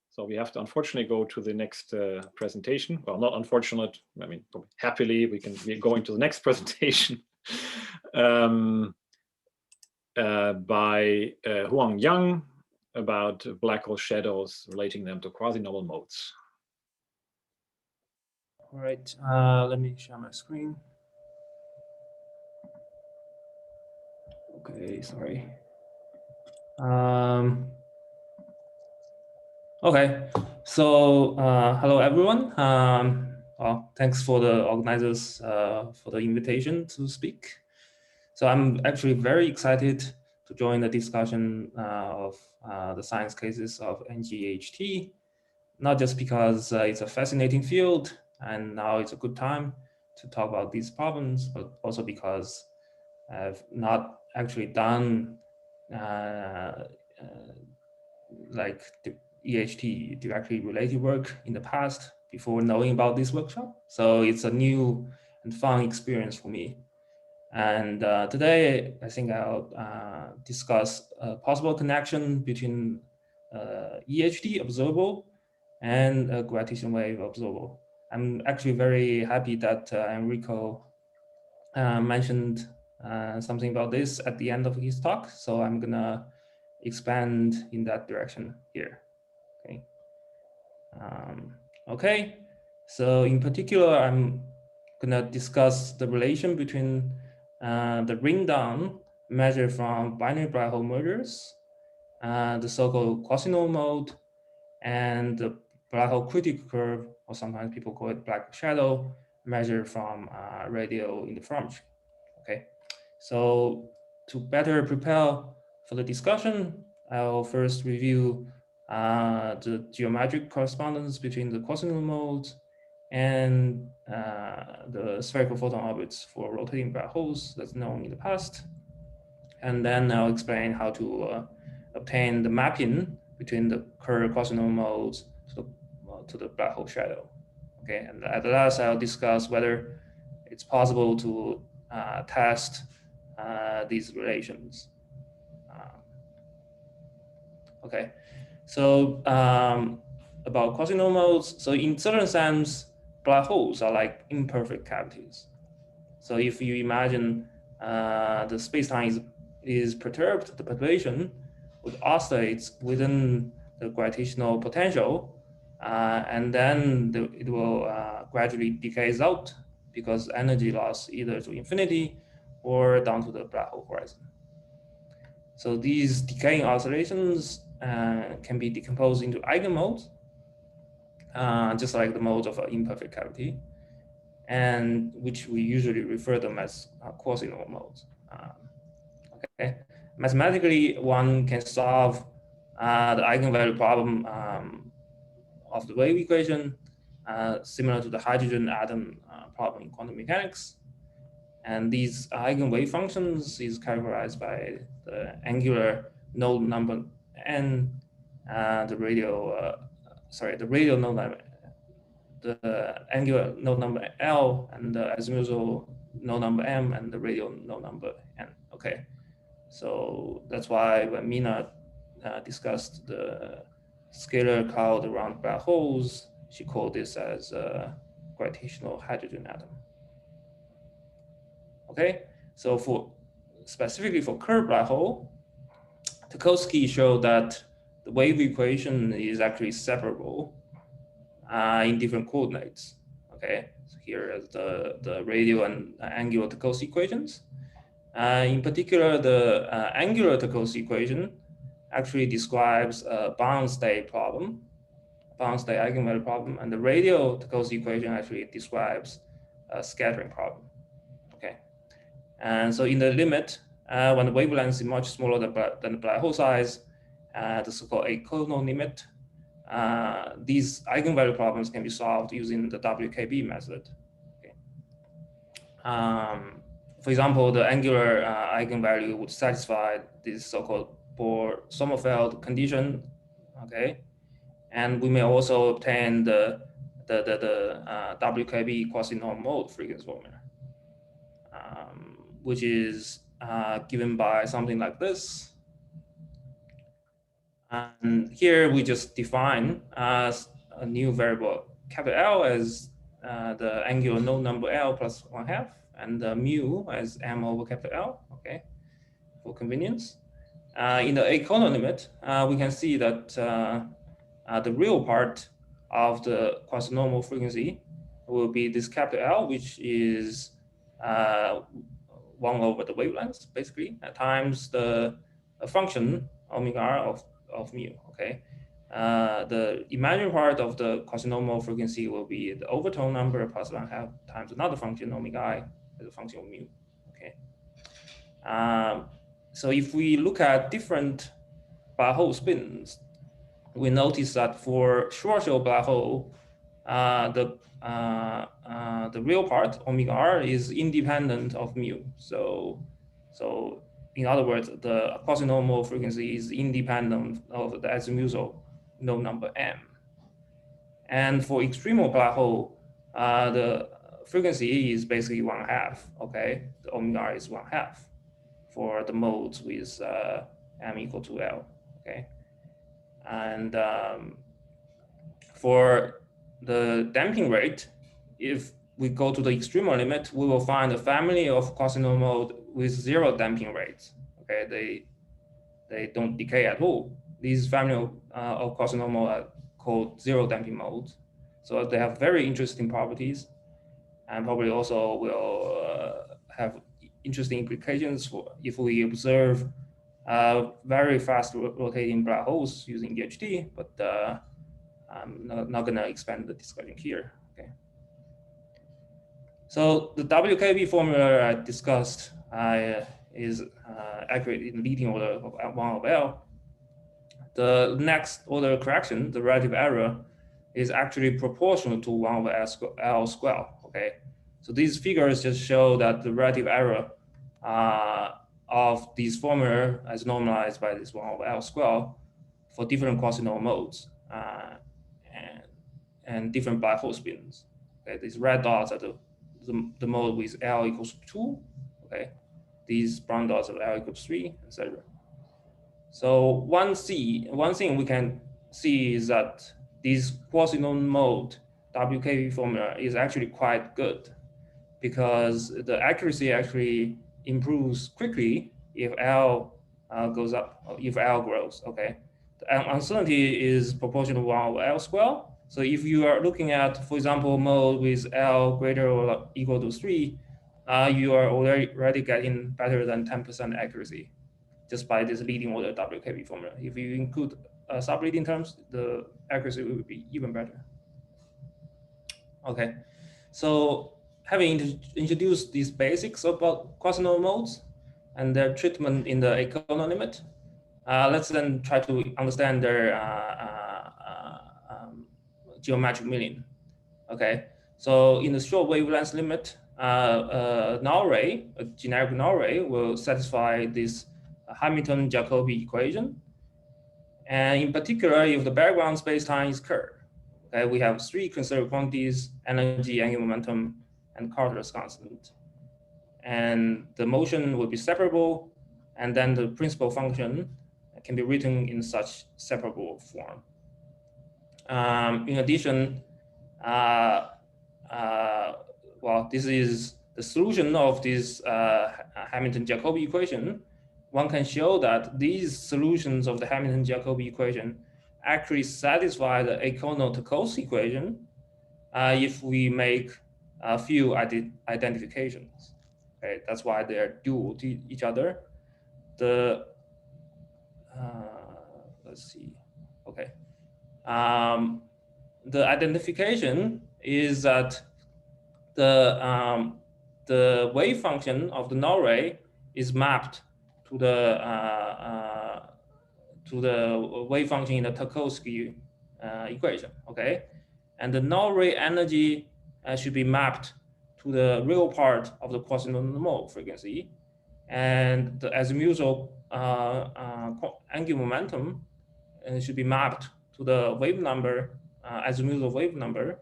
So we have to unfortunately go to the next presentation. Well, not unfortunate. I mean, happily we're going to the next presentation by Huan Yang about black hole shadows, relating them to quasi-normal modes. All right, let me share my screen. Okay, sorry. Okay, so hello everyone. Well, thanks for the organizers for the invitation to speak. So I'm actually very excited to join the discussion of the science cases of ngEHT, not just because it's a fascinating field and now it's a good time to talk about these problems, but also because I've not actually done like the EHT directly related work in the past before knowing about this workshop. So it's a new and fun experience for me. And today, I think I'll discuss a possible connection between EHT observable and a gravitational wave observable. I'm actually very happy that Enrico mentioned something about this at the end of his talk. So I'm gonna expand in that direction here. Okay. Okay. So in particular, I'm gonna discuss the relation between the Ringdown measured from binary black hole mergers, the so-called Quasinormal mode, and the black hole critical curve, or sometimes people call it black shadow, measured from radial interferometry. Okay, so to better prepare for the discussion, I'll first review the geometric correspondence between the Quasinormal modes and the spherical photon orbits for rotating black holes that's known in the past. And then I'll explain how to obtain the mapping between the Kerr Quasinormal modes to the black hole shadow. Okay, and at last I'll discuss whether it's possible to test these relations. Okay, so about Quasinormal modes. So in certain sense, black holes are like imperfect cavities. So if you imagine the spacetime is perturbed, the population would oscillate within the gravitational potential, and then it will gradually decays out because energy loss either to infinity or down to the black hole horizon. So these decaying oscillations can be decomposed into eigenmodes, just like the modes of an imperfect cavity, and which we usually refer them as quasi-normal modes. Okay, mathematically, one can solve the eigenvalue problem of the wave equation, similar to the hydrogen atom problem in quantum mechanics. And these eigenwave functions is characterized by the angular node number n, the radial node number, the angular node number L, and the azimuthal node number M, and the radial node number N. Okay, so that's why when Mina discussed the scalar cloud around black holes, she called this as a gravitational hydrogen atom. Okay, so specifically for Kerr black hole, Tarkovsky showed that the wave equation is actually separable in different coordinates. Okay, so here is the radial and angular Tarkovsky equations. In particular, the angular Tarkovsky equation actually describes a bound state problem, bound state eigenvalue problem, and the radial Tarkovsky equation actually describes a scattering problem. Okay, and so in the limit, when the wavelength is much smaller than the black hole size, the so-called Eikonal limit, these eigenvalue problems can be solved using the WKB method. Okay. for example, the angular eigenvalue would satisfy this so-called Bohr-Sommerfeld condition, okay? And we may also obtain the WKB quasi-normal mode frequency formula, which is given by something like this. And here we just define as a new variable capital L as the angular node number L plus 1/2, and the mu as m over capital L, okay, for convenience. In the Eikonal limit, we can see that the real part of the quasi-normal frequency will be this capital L, which is 1 over the wavelength, basically, times the function omega r of mu, okay? The imaginary part of the quasi-normal frequency will be the overtone number plus 1/2 times another function omega I as a function of mu, okay? So if we look at different black hole spins, we notice that for Schwarzschild black hole, the real part omega r is independent of mu. So in other words, the quasi-normal frequency is independent of the azimuthal node number m. And for extremal black hole, the frequency is basically 1/2. Okay, the omega r is 1/2 for the modes with m equal to L. Okay, and for the damping rate, if we go to the extremal limit, we will find a family of quasi-normal mode with 0 damping rates. Okay, they don't decay at all. These family of quasi-normal are called 0 damping modes. So they have very interesting properties, and probably also will have interesting implications for if we observe very fast rotating black holes using ngEHT, but I'm not going to expand the discussion here. Okay. So the WKB formula I discussed is accurate in leading order of 1 over L. The next order correction, the relative error, is actually proportional to 1 over L square. Okay. So these figures just show that the relative error of this formula as normalized by this 1 over L square for different quasi-normal modes and different black hole spins. Okay, these red dots are the mode with L equals 2. Okay, these brown dots are L equals 3, etc. So one thing we can see is that this quasi-normal mode WKB formula is actually quite good, because the accuracy actually improves quickly if L goes up, or if L grows. Okay, the uncertainty is proportional to 1 over L square. So if you are looking at, for example, mode with L greater or equal to 3, you are already getting better than 10% accuracy just by this leading order WKB formula. If you include subleading terms, the accuracy will be even better. Okay, so having introduced these basics about quasi-normal modes and their treatment in the Eikonal limit, let's then try to understand their geometric meaning. Okay, so in the short wavelength limit, null ray, a generic null ray, will satisfy this Hamilton-Jacobi equation. And in particular, if the background spacetime is Kerr, okay, we have 3 conserved quantities: energy, angular momentum, and Carter's constant. And the motion will be separable, and then the principal function can be written in such separable form. In addition, well, this is the solution of this Hamilton-Jacobi equation. One can show that these solutions of the Hamilton-Jacobi equation actually satisfy the Eikonal-Tokos equation if we make a few identifications. Okay, that's why they are dual to each other. The let's see. Okay. The identification is that the wave function of the null ray is mapped to the wave function in the Tokosky equation. Okay, and the null ray energy should be mapped to the real part of the Quasinormal frequency, and the azimuthal angular momentum should be mapped to the wave number, azimuthal wave number,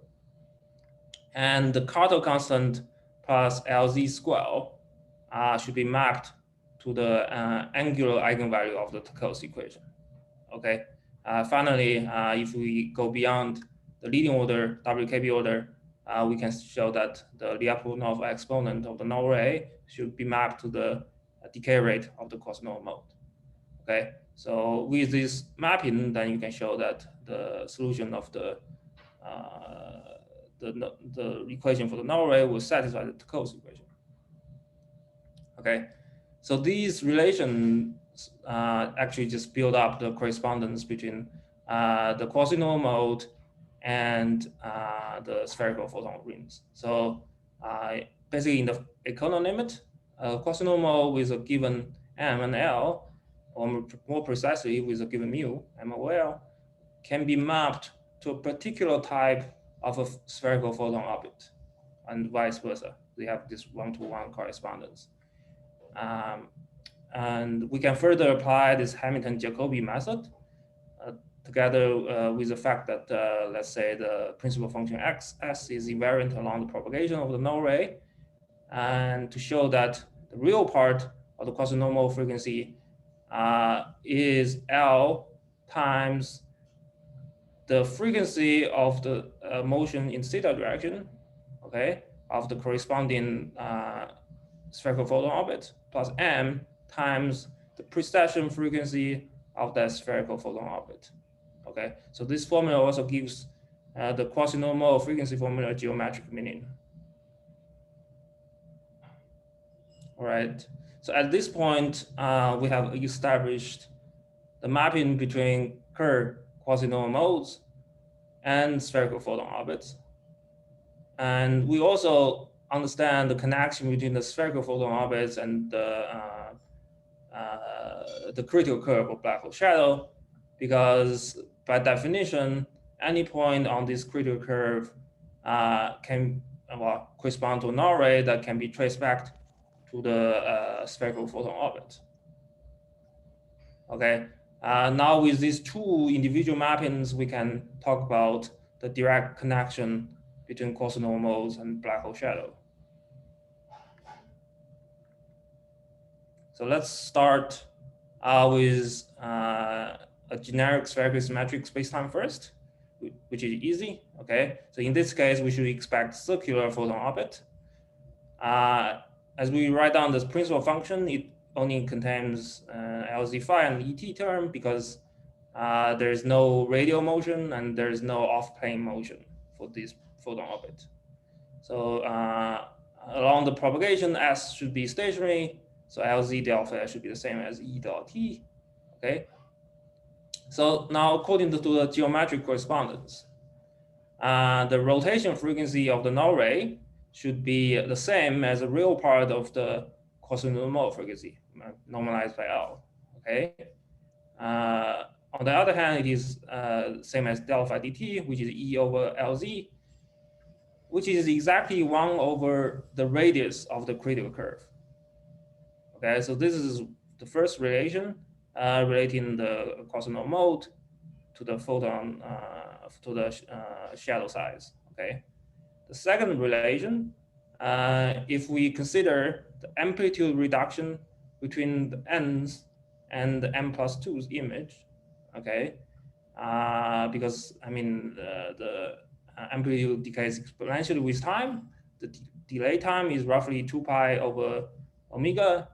and the Carter constant plus LZ square should be mapped to the angular eigenvalue of the Tekos equation. Okay. Finally, if we go beyond the leading order, WKB order, we can show that the Lyapunov exponent of the null ray should be mapped to the decay rate of the Quasinormal mode. Okay, so with this mapping, then you can show that the solution of the equation for the null ray will satisfy the Tekos equation. Okay, so these relations actually just build up the correspondence between the Quasinormal mode and the spherical photon rings. So basically in the Eikonal limit, Quasinormal with a given M and L, or more precisely with a given mu, M or L, can be mapped to a particular type of a spherical photon orbit, and vice versa. They have this one-to-one correspondence. And we can further apply this Hamilton-Jacobi method together with the fact that, let's say, the principal function xs is invariant along the propagation of the null ray, and to show that the real part of the Quasinormal frequency is L times the frequency of the motion in theta direction, okay, of the corresponding spherical photon orbit, plus m times the precession frequency of that spherical photon orbit. Okay, so this formula also gives the Quasinormal frequency formula geometric meaning. All right, so at this point, we have established the mapping between Kerr Quasinormal modes and spherical photon orbits. And we also understand the connection between the spherical photon orbits and the critical curve of black hole shadow, because by definition, any point on this critical curve can correspond to a null ray that can be traced back to the spherical photon orbit. Okay, now with these two individual mappings, we can talk about the direct connection between Quasinormals and black hole shadow. So let's start with a generic spherically symmetric spacetime first, which is easy. Okay, so in this case, we should expect circular photon orbit. As we write down this principal function, it only contains LZ phi and ET term because there is no radial motion and there is no off-plane motion for this photon orbit. So along the propagation, S should be stationary. So LZ delta should be the same as E dot T. Okay. So now, according to the geometric correspondence, the rotation frequency of the null ray should be the same as the real part of the Quasinormal frequency, normalized by L. Okay. On the other hand, it is same as del phi dt, which is E over LZ, which is exactly 1 over the radius of the critical curve. Okay, so this is the first relation relating the Quasinormal mode to the photon, to the shadow size. Okay, the second relation, if we consider the amplitude reduction between the n's and the n+2's image, okay, because I mean the amplitude decays exponentially with time. The delay time is roughly 2 pi over omega,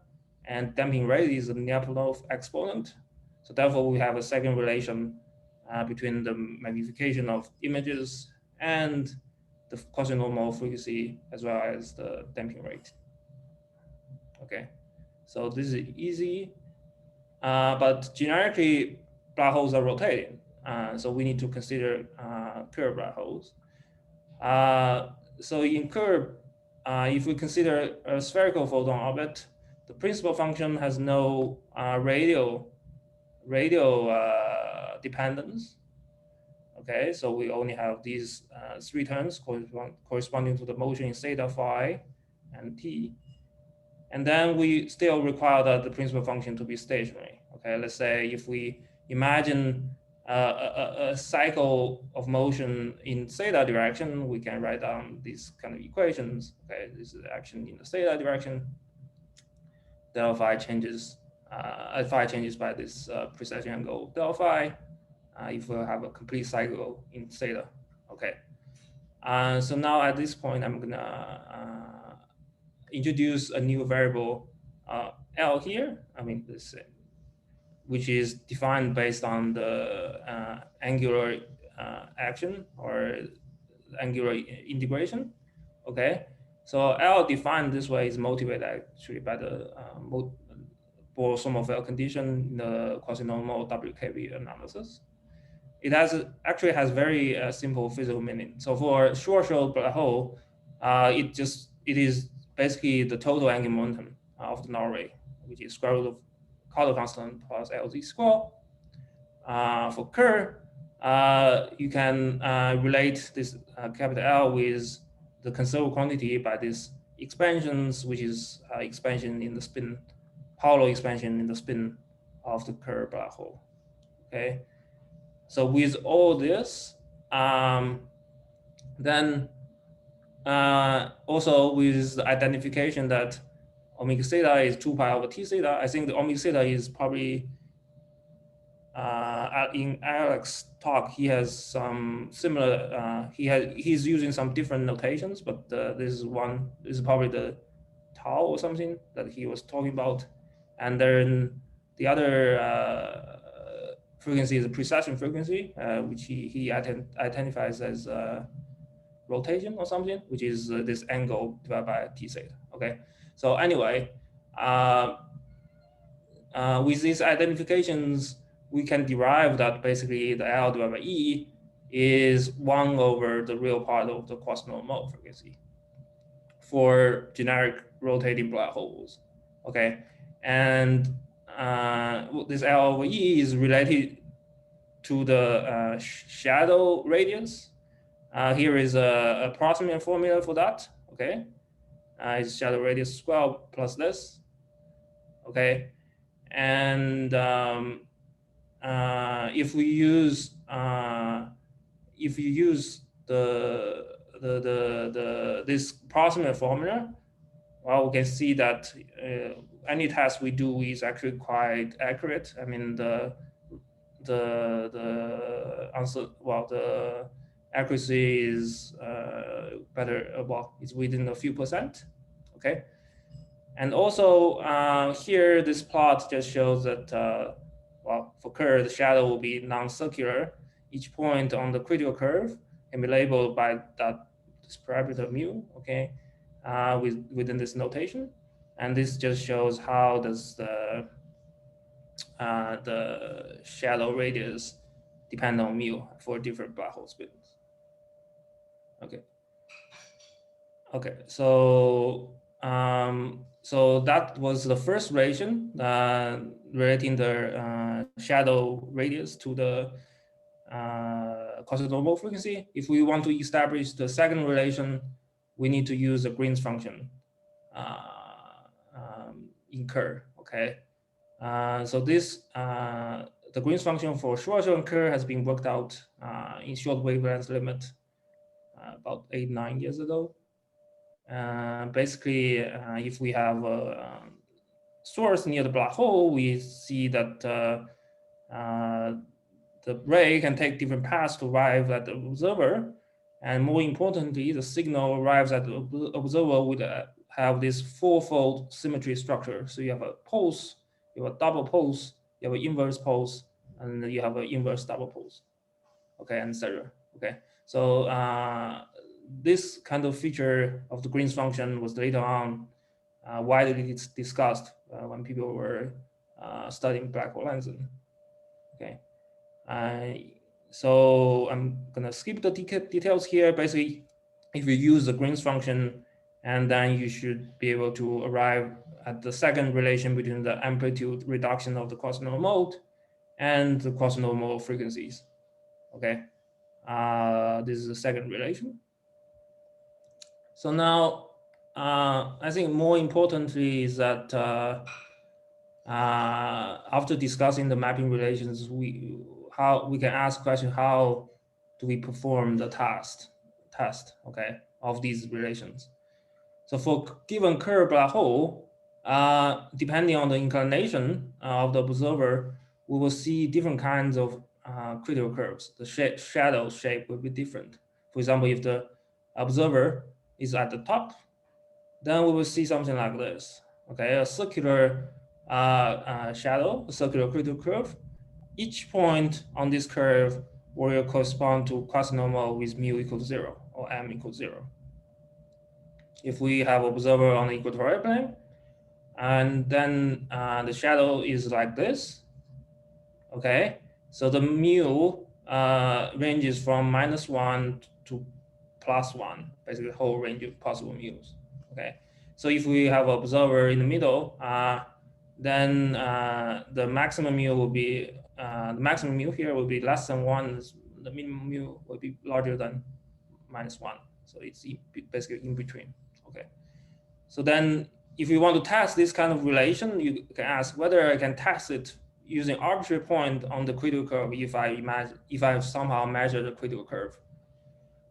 and damping rate is the Lyapunov exponent. So therefore, we have a second relation between the magnification of images and the Quasinormal frequency as well as the damping rate. Okay, so this is easy, but generically, black holes are rotating. So we need to consider Kerr black holes. So in Kerr, if we consider a spherical photon orbit, the principal function has no radial dependence. Okay, so we only have these 3 terms corresponding to the motion in theta, phi, and t. And then we still require the principal function to be stationary. Okay, let's say if we imagine a cycle of motion in theta direction, we can write down these kind of equations. Okay, this is action in the theta direction. Del phi changes, phi changes by this precession angle del phi. If we have a complete cycle in theta. Okay. So now at this point, I'm gonna introduce a new variable L here. I mean, this, which is defined based on the angular action or angular integration. Okay. So L defined this way is motivated actually by the Bohr-Sommerfeld condition in the Quasinormal WKB analysis. It actually has very simple physical meaning. So for Schwarzschild black hole, it is basically the total angular momentum of the null ray, which is square root of Cardoso constant plus LZ square. For Kerr, you can relate this capital L with the conserved quantity by this expansions, which is expansion in the spin, Paolo expansion in the spin of the Kerr black hole. Okay. So with all this, then also with the identification that omega theta is 2 pi over t theta, I think the omega theta is probably, in Alex's talk, he has some similar, he's using some different notations, but this is probably the tau or something that he was talking about. And then the other frequency is a precession frequency, which he identifies as rotation or something, which is this angle divided by t theta. Okay. So anyway, with these identifications, we can derive that basically the L divided by E is 1 over the real part of the Quasinormal frequency for generic rotating black holes. Okay. And this L over E is related to the shadow radius. Here is a approximate formula for that. Okay, it's shadow radius square plus this. Okay, and if you use this approximate formula, well, we can see that any test we do is actually quite accurate. I mean, the answer, well, the accuracy is better, well, it's within a few percent. Okay. And also here, this plot just shows that, well, for Kerr, the shadow will be non-circular. Each point on the critical curve can be labeled by this parameter mu, okay, within this notation. And this just shows how does the shadow radius depend on mu for different black hole spins. Okay. Okay. So so that was the first relation relating the shadow radius to the Quasinormal frequency. If we want to establish the second relation, we need to use the Green's function in Kerr. Okay. So this the Green's function for Schwarzschild and Kerr has been worked out in short wavelength limit about 8-9 years ago. Basically, if we have a source near the black hole, we see that the ray can take different paths to arrive at the observer. And more importantly, the signal arrives at the observer would have this fourfold symmetry structure. So you have a pulse, you have a double pulse, you have an inverse pulse, and you have an inverse double pulse. Okay, and etc. Okay, so this kind of feature of the Green's function was later on widely discussed when people were studying black hole lensing. Okay, so I'm gonna skip the details here. Basically, if you use the Green's function, and then you should be able to arrive at the second relation between the amplitude reduction of the Quasinormal mode and the Quasinormal frequencies. Okay, This is the second relation. So now, I think more importantly is that after discussing the mapping relations, we can ask question, how do we perform the test, okay, of these relations? So for given Kerr black hole, depending on the inclination of the observer, we will see different kinds of critical curves. The shadow shape will be different. For example, if the observer is at the top, then we will see something like this. Okay, a circular shadow, a circular critical curve. Each point on this curve will correspond to quasinormal with mu equals 0 or m equals 0. If we have observer on the equatorial plane, and then the shadow is like this, okay? So the mu ranges from -1 to +1, basically the whole range of possible mu's, okay? So if we have an observer in the middle, then the maximum mu will be, the maximum mu here will be less than 1, the minimum mu will be larger than -1. So it's basically in between, okay? So then if you want to test this kind of relation, you can ask whether I can test it using arbitrary point on the critical curve if I somehow measure the critical curve.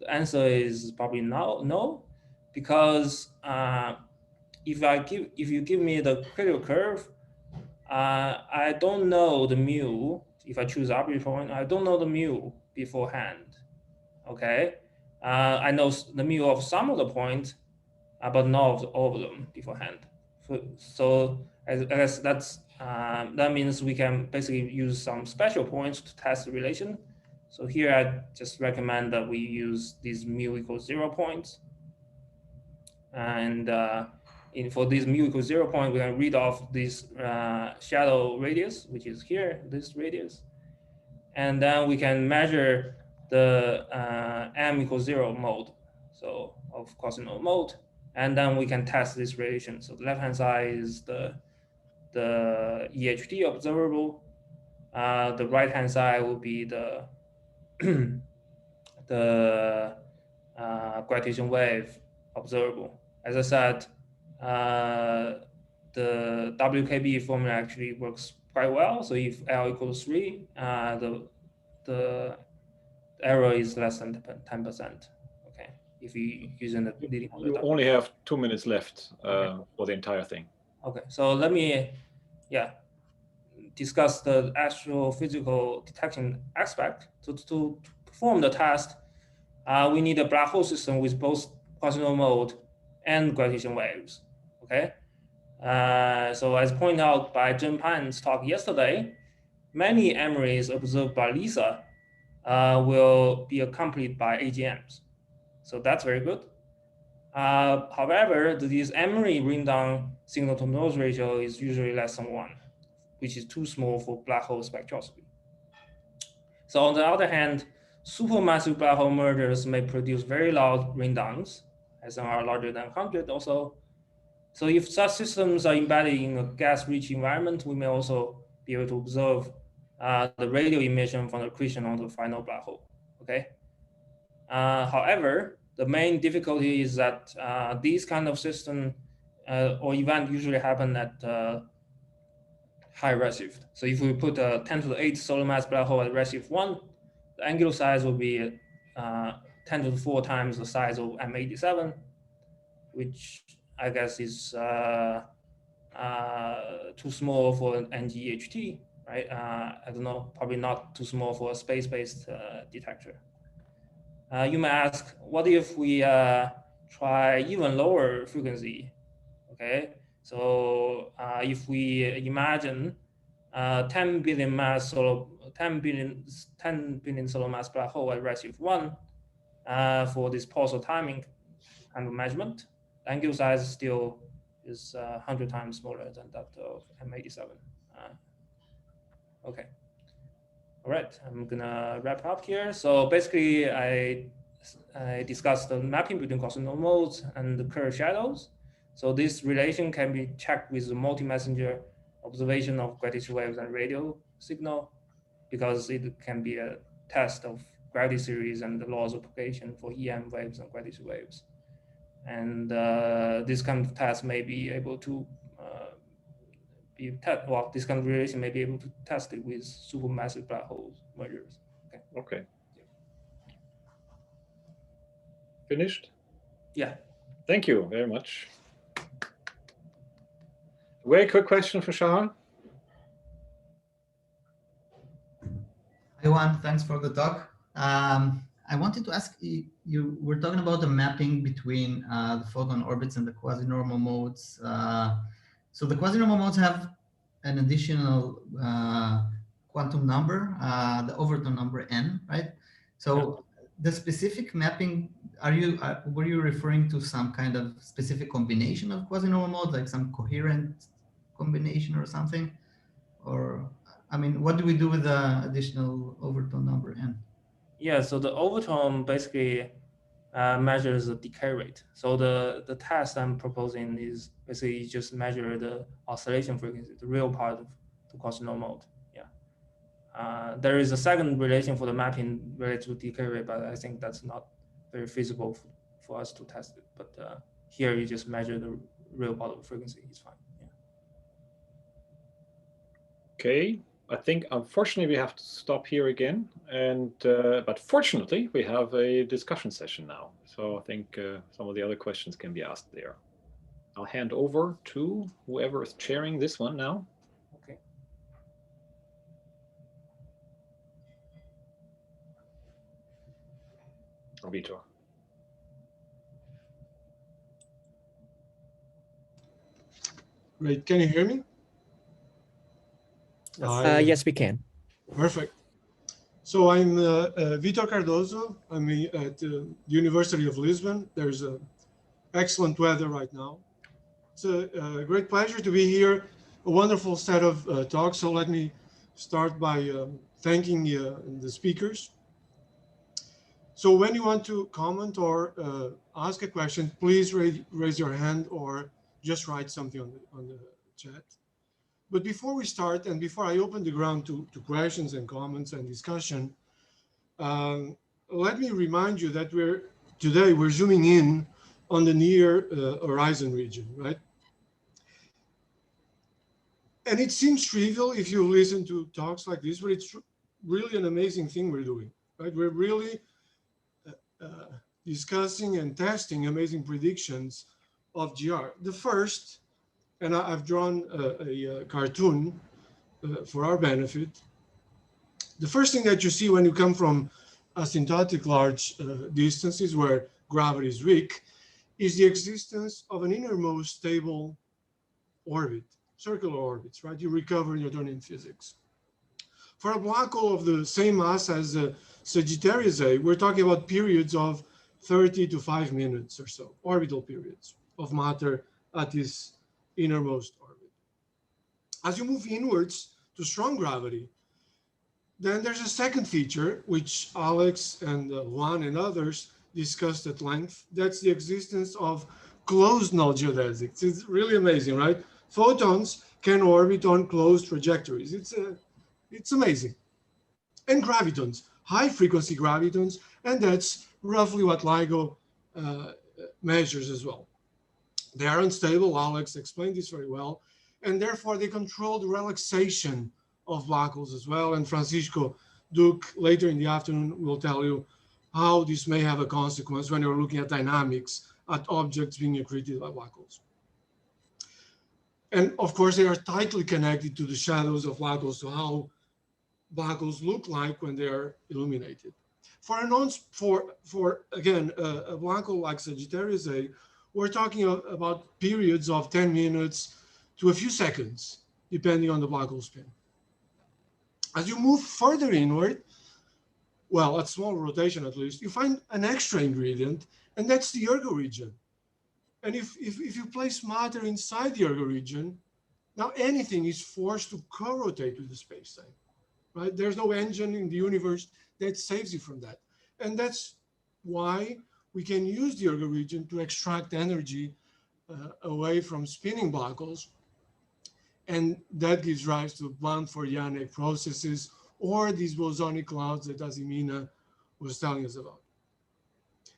The answer is probably no, because if you give me the critical curve, I don't know the mu. If I choose arbitrary point, I don't know the mu beforehand. Okay, I know the mu of some of the points, but not of all of them beforehand. So I guess that means we can basically use some special points to test the relation. So here I just recommend that we use these mu equals 0 points. And for this mu equals 0 point, we can read off this shadow radius, which is here, this radius. And then we can measure the m equals 0 mode, so of Quasinormal mode. And then we can test this relation. So the left-hand side is the ngEHT observable. The right-hand side will be the the gravitation wave observable. As I said, the WKB formula actually works quite well. So if L equals 3, the error is less than 10%. Okay, if you using the leading. You only have 2 minutes left for the entire thing. Okay, so let me, discuss the actual physical detection aspect. To perform the test, we need a black hole system with both Quasinormal mode and gravitation waves. Okay, so as pointed out by Zhen Pan's talk yesterday, many memories observed by Lisa will be accompanied by AGMs. So that's very good. However, this memory ring-down signal to noise ratio is usually less than 1, which is too small for black hole spectroscopy. So on the other hand, supermassive black hole mergers may produce very loud ring-downs, SNR larger than 100 also. So if such systems are embedded in a gas-rich environment, we may also be able to observe the radio emission from the accretion on the final black hole, okay? However, the main difficulty is that these kind of system or event usually happen at high redshift. So if we put a 10 to the 8 solar mass black hole at redshift 1, the angular size will be 10 to the 4 times the size of M87, which I guess is too small for an ngEHT, right? I don't know, probably not too small for a space-based detector. You may ask, what if we try even lower frequency? Okay, so if we imagine 10 billion solar mass black hole at redshift 1 for this pulsar timing kind of measurement, the angular size still is 100 times smaller than that of M87. Okay. All right, I'm gonna wrap up here. So basically, I discussed the mapping between Quasinormal modes and the Kerr shadows. So this relation can be checked with the multi-messenger observation of gravitation waves and radio signal, because it can be a test of gravity series and the laws of propagation for EM waves and gravity waves. And this kind of test may be able to this kind of relation may be able to test it with supermassive black hole mergers. Okay. Finished? Yeah. Thank you very much. Very quick question for Shah. Hi, Juan. Thanks for the talk. I wanted to ask you were talking about the mapping between the photon orbits and the quasi-normal modes. So the quasi-normal modes have an additional quantum number, the Overton number n, right? So the specific mapping, were you referring to some kind of specific combination of quasi-normal modes, like some coherent combination or something? Or, I mean, what do we do with the additional Overton number n? Yeah, so the Overton basically measures the decay rate. So the test I'm proposing is basically just measure the oscillation frequency, the real part of the Quasinormal mode. Yeah. There is a second relation for the mapping related to decay rate, but I think that's not very feasible for us to test it. But here you just measure the real part of the frequency. It's fine. Yeah. Okay. I think, unfortunately, we have to stop here again. And but fortunately, we have a discussion session now. So I think some of the other questions can be asked there. I'll hand over to whoever is chairing this one now. Okay. Vitor. Great. Can you hear me? Yes, we can. Perfect. So I'm Vitor Cardoso. I'm at the University of Lisbon. There's excellent weather right now. It's a great pleasure to be here. A wonderful set of talks. So let me start by thanking the speakers. So when you want to comment or ask a question, please raise your hand or just write something on the chat. But before we start, and before I open the ground to questions and comments and discussion, let me remind you that today we're zooming in on the near horizon region, right? And it seems trivial if you listen to talks like this, but it's really an amazing thing we're doing, right? We're really discussing and testing amazing predictions of GR. The first, and I've drawn a cartoon for our benefit. The first thing that you see when you come from asymptotic large distances where gravity is weak is the existence of an innermost stable orbit, circular orbits, right? You recover in Newtonian physics. For a black hole of the same mass as Sagittarius A, we're talking about periods of 30 to 5 minutes or so, orbital periods of matter at this innermost orbit. As you move inwards to strong gravity, then there's a second feature, which Alex and Huan and others discussed at length. That's the existence of closed null geodesics. It's really amazing, right? Photons can orbit on closed trajectories. It's amazing. And gravitons, high frequency gravitons, and that's roughly what LIGO measures as well. They are unstable. Alex explained this very well. And therefore, they control the relaxation of black holes as well. And Francisco Duque, later in the afternoon, will tell you how this may have a consequence when you're looking at dynamics at objects being accreted by black holes. And of course, they are tightly connected to the shadows of black holes, to how black holes look like when they are illuminated. For a black hole like Sagittarius A, we're talking about periods of 10 minutes to a few seconds, depending on the black hole spin. As you move further inward, well, at small rotation at least, you find an extra ingredient, and that's the ergo region. And if you place matter inside the ergo region, now anything is forced to co-rotate with the space-time, right? There's no engine in the universe that saves you from that. And that's why we can use the ergo region to extract energy away from spinning black holes. And that gives rise to blunt Fourier processes or these bosonic clouds that Azimina was telling us about.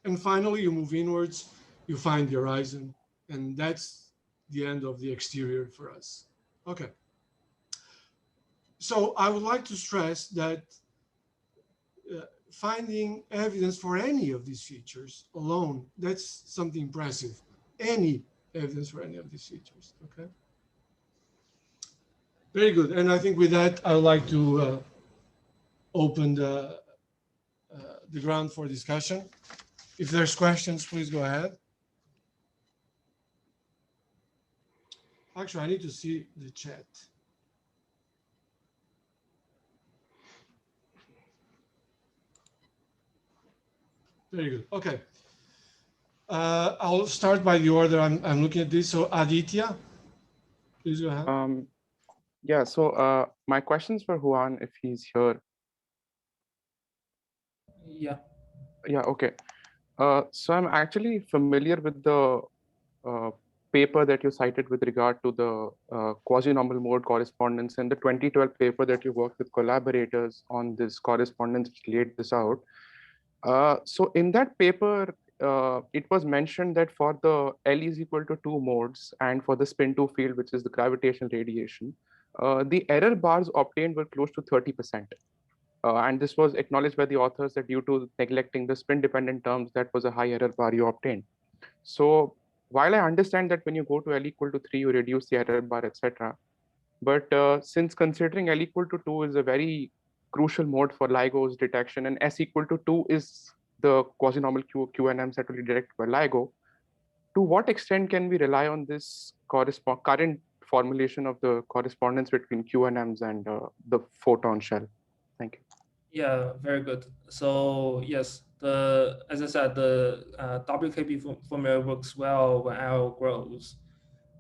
And finally, you move inwards, you find the horizon, and that's the end of the exterior for us. Okay. So I would like to stress that finding evidence for any of these features alone, that's something impressive. Any evidence for any of these features, okay? Very good, and I think with that, I would like to open the ground for discussion. If there's questions, please go ahead. Actually, I need to see the chat. Very good. Okay. I'll start by the order I'm looking at this. So Aditya, please go ahead. Yeah, so my question's for Huan if he's here. Yeah. Yeah, okay. So I'm actually familiar with the paper that you cited with regard to the quasi-normal mode correspondence and the 2012 paper that you worked with collaborators on this correspondence which laid this out. So in that paper, it was mentioned that for the L is equal to 2 modes and for the spin 2 field, which is the gravitational radiation, the error bars obtained were close to 30%. And this was acknowledged by the authors that due to neglecting the spin dependent terms, that was a high error bar you obtained. So while I understand that when you go to L equal to 3, you reduce the error bar, etc. But since considering L equal to 2 is a very crucial mode for LIGO's detection and S equal to 2 is the quasi-normal QNMs that will be detected by LIGO, to what extent can we rely on this current formulation of the correspondence between QNMs and the photon shell? Thank you. Yeah, very good. So yes, as I said, the WKB formula works well when L grows.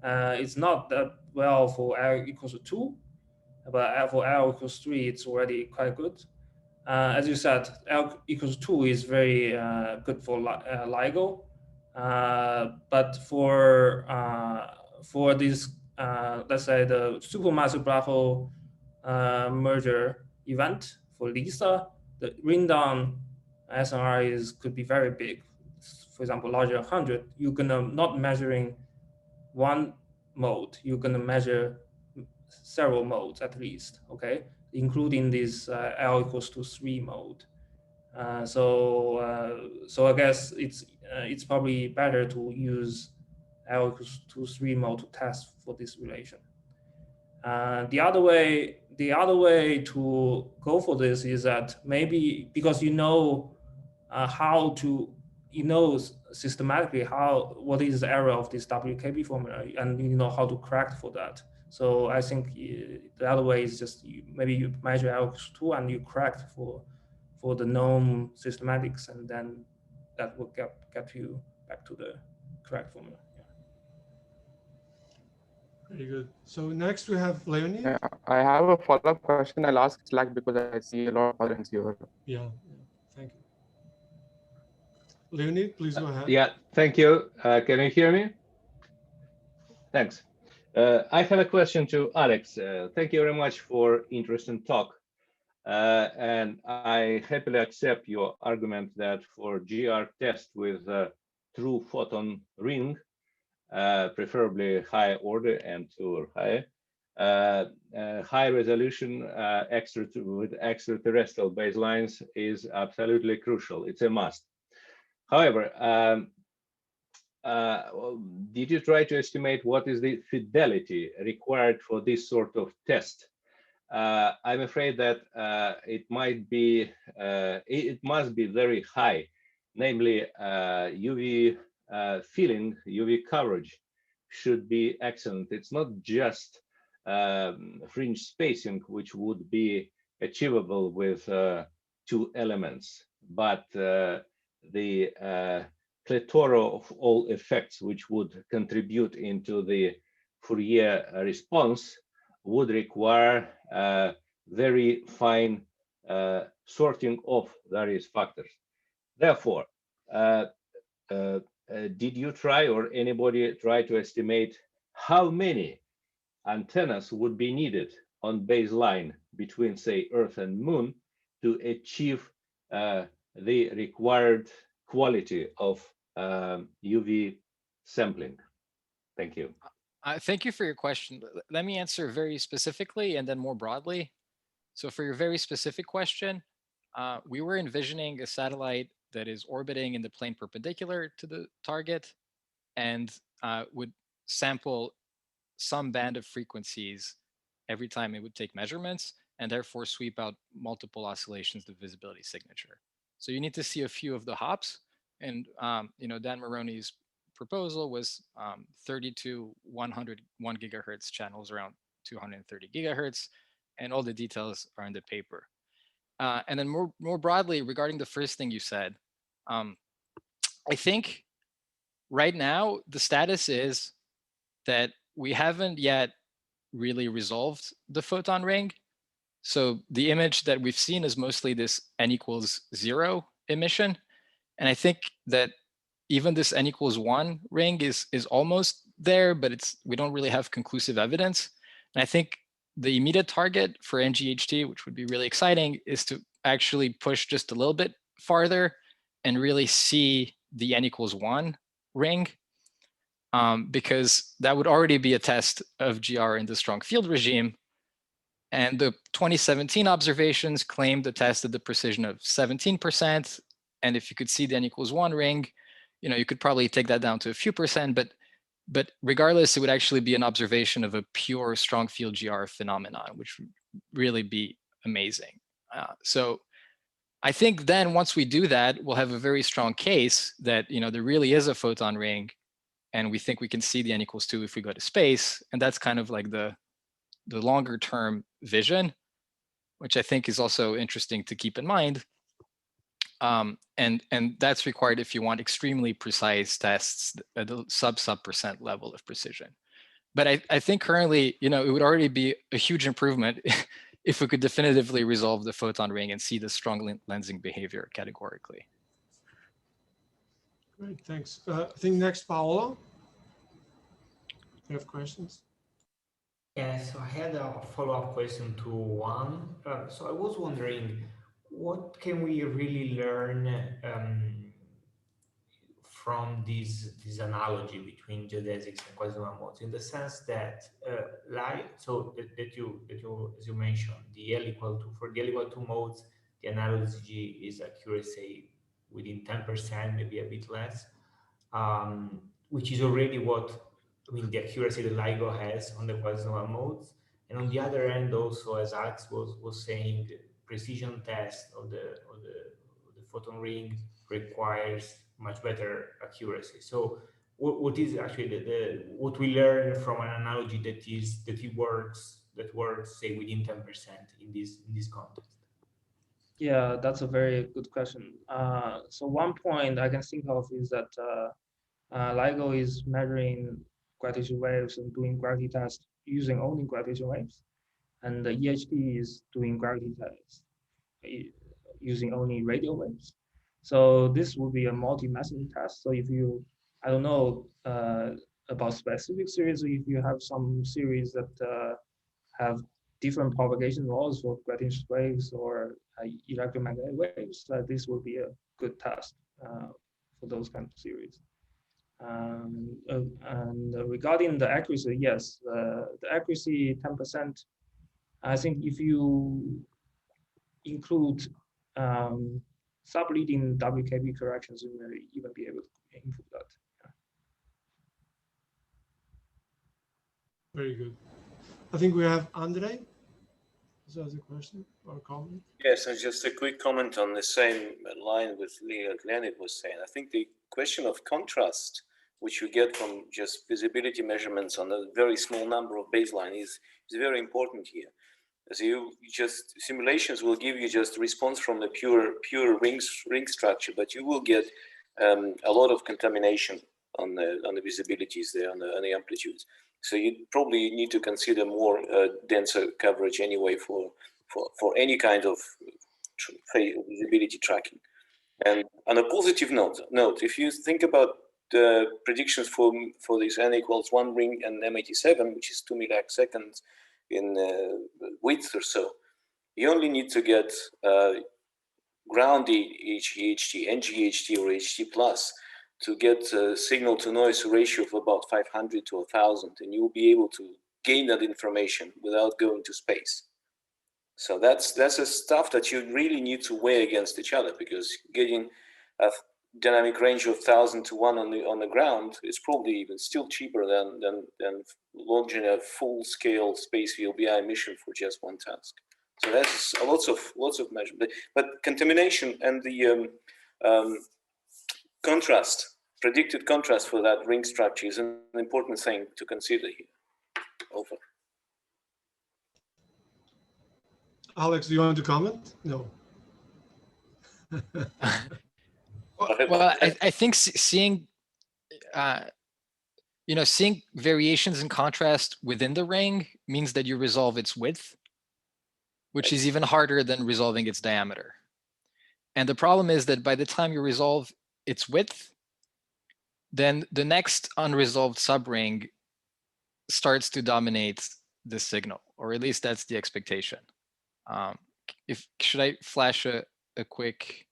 It's not that well for L equals to 2, but for L equals 3, it's already quite good. As you said, L equals 2 is very good for LIGO, but for this, let's say the supermassive black hole merger event for LISA, the Ringdown SNR could be very big. For example, larger 100. You're gonna not measuring one mode. You're gonna measure several modes at least. Okay, including this L equals to 3 mode. So I guess it's probably better to use L equals to 3 mode to test for this relation. The other way to go for this is that maybe because you know systematically what is the error of this WKB formula, and you know how to correct for that. So I think the other way is just maybe you measure L equals 2 and you correct for the known systematics, and then that will get you back to the correct formula. Very good. So next we have Leonid. Yeah, I have a follow-up question. I'll ask Slack because I see a lot of audience here. Yeah, thank you. Leonid, please go ahead. Yeah, thank you. Can you hear me? Thanks. I have a question to Alex. Thank you very much for interesting talk. And I happily accept your argument that for GR test with true photon ring, preferably high order and or higher, high resolution with extraterrestrial baselines is absolutely crucial. It's a must. However, did you try to estimate what is the fidelity required for this sort of test? I'm afraid that it must be very high, namely UV filling, UV coverage should be excellent. It's not just fringe spacing, which would be achievable with 2 elements, but the plethora of all effects which would contribute into the Fourier response would require very fine sorting of various factors. Therefore, did you try or anybody try to estimate how many antennas would be needed on baseline between, say, Earth and Moon to achieve the required quality of UV sampling? Thank you. Thank you for your question. Let me answer very specifically and then more broadly. So for your very specific question, we were envisioning a satellite that is orbiting in the plane perpendicular to the target and would sample some band of frequencies every time it would take measurements and therefore sweep out multiple oscillations of visibility signature. So you need to see a few of the hops, and Dan Moroney's proposal was 32 101 gigahertz channels around 230 gigahertz, and all the details are in the paper. And then more broadly, regarding the first thing you said, I think right now the status is that we haven't yet really resolved the photon ring. So the image that we've seen is mostly this n=0 emission. And I think that even this n=1 ring is almost there, but we don't really have conclusive evidence. And I think the immediate target for ngEHT, which would be really exciting, is to actually push just a little bit farther and really see the n=1 ring. Because that would already be a test of GR in the strong field regime. And the 2017 observations claimed a test at the precision of 17%. And if you could see the n=1 ring, you could probably take that down to a few percent, but regardless, it would actually be an observation of a pure strong field GR phenomenon, which would really be amazing. So I think then once we do that, we'll have a very strong case that there really is a photon ring, and we think we can see the n=2 if we go to space. And that's kind of like the longer term vision, which I think is also interesting to keep in mind. And that's required if you want extremely precise tests at the sub % level of precision. But I think currently, it would already be a huge improvement if we could definitively resolve the photon ring and see the strong lensing behavior categorically. Great, thanks. I think next, Paolo. You have questions? Yeah, so I had a follow-up question to Juan. So I was wondering, what can we really learn from this analogy between geodesics and Quasinormal modes, in the sense that, that you as you mentioned, for the L=2 modes, the analogy is accuracy within 10%, maybe a bit less, which is already the accuracy that LIGO has on the Quasinormal modes. And on the other end, also, as Alex was saying, precision test of the photon ring requires much better accuracy. So what is actually what we learn from an analogy that works, say, within 10% in this context? Yeah, that's a very good question. So one point I can think of is that LIGO is measuring gravitational waves and doing gravity tests using only gravitational waves, and the EHT is doing gravity tests using only radial waves. So this would be a multi-messaging test. So if you, I don't know about specific series, if you have some series that have different propagation laws for gravitational waves or electromagnetic waves, this would be a good test for those kind of series. And regarding the accuracy, yes, the accuracy 10%. I think if you include subleading WKB corrections, you may even be able to improve that. Yeah. Very good. I think we have Andre. Is that a question or a comment? Yes, and just a quick comment on the same line with Leonid was saying. I think the question of contrast, which you get from just visibility measurements on a very small number of baseline, is very important here. As simulations will give you just response from the pure ring structure, but you will get a lot of contamination on the visibilities there, on the amplitudes. So you probably need to consider more denser coverage anyway for any kind of visibility tracking. And on a positive note, if you think about the predictions for this n=1 ring and M87, which is 2 milliseconds in width or so, you only need to get ground ngEHT, ngEHT or HT plus to get a signal to noise ratio of about 500 to 1000, and you'll be able to gain that information without going to space. So that's a stuff that you really need to weigh against each other, because getting a dynamic range of 1000 to 1 on the ground is probably even still cheaper than launching a full-scale space VLBI mission for just one task. So that's lots of measurement. But contamination and the contrast, predicted contrast for that ring structure is an important thing to consider here. Over. Alex, do you want to comment? No. Well, I think seeing, seeing variations in contrast within the ring means that you resolve its width, which is even harder than resolving its diameter. And the problem is that by the time you resolve its width, then the next unresolved subring starts to dominate the signal, or at least that's the expectation. Should I flash a quick?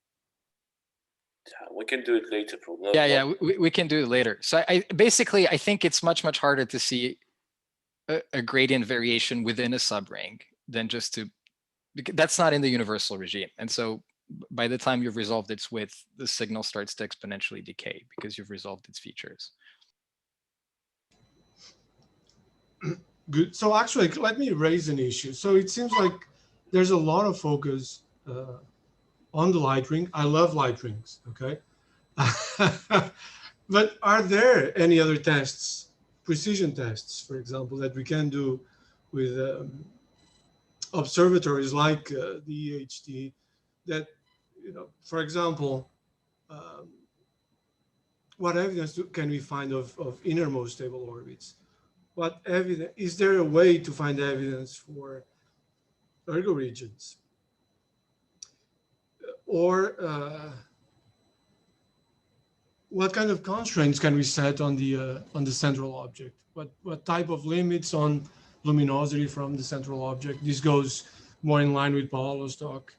We can do it later, probably. Yeah, we can do it later. So I think it's much harder to see a gradient variation within a subring than just to, that's not in the universal regime. And so by the time you've resolved its width, the signal starts to exponentially decay because you've resolved its features. Good. So actually, let me raise an issue. So it seems like there's a lot of focus on the light ring. I love light rings, okay? But are there any other tests, precision tests, for example, that we can do with observatories like the EHT that, for example, what evidence can we find of innermost stable orbits? What evidence, is there a way to find evidence for ergo regions? Or what kind of constraints can we set on the central object? What type of limits on luminosity from the central object? This goes more in line with Paolo's talk.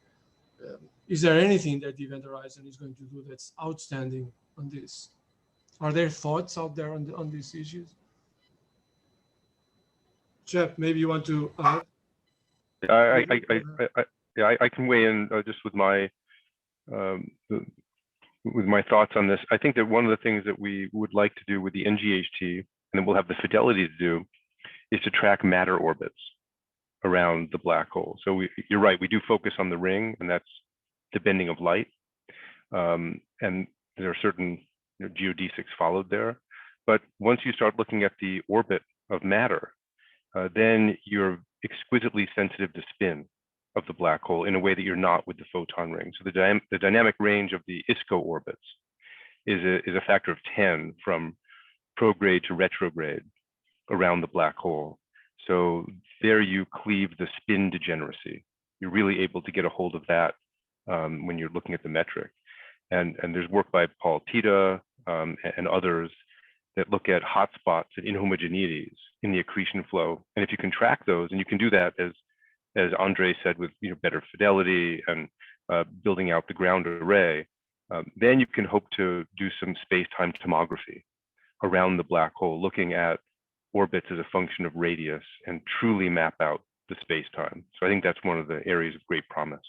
Is there anything that the Event Horizon is going to do that's outstanding on this? Are there thoughts out there on these issues? Jeff, maybe you want to add? I can weigh in just with my thoughts on this. I think that one of the things that we would like to do with the ngEHT, and then we'll have the fidelity to do, is to track matter orbits around the black hole. So you're right, we do focus on the ring, and that's the bending of light. And there are certain geodesics followed there. But once you start looking at the orbit of matter, then you're exquisitely sensitive to spin of the black hole in a way that you're not with the photon ring. So the dynamic range of the ISCO orbits is a factor of 10 from prograde to retrograde around the black hole. So there you cleave the spin degeneracy. You're really able to get a hold of that when you're looking at the metric. And there's work by Paul Tita and others that look at hotspots and inhomogeneities in the accretion flow. And if you can track those, and you can do that as Andre said, with better fidelity and building out the ground array, then you can hope to do some space-time tomography around the black hole, looking at orbits as a function of radius and truly map out the space-time. So I think that's one of the areas of great promise.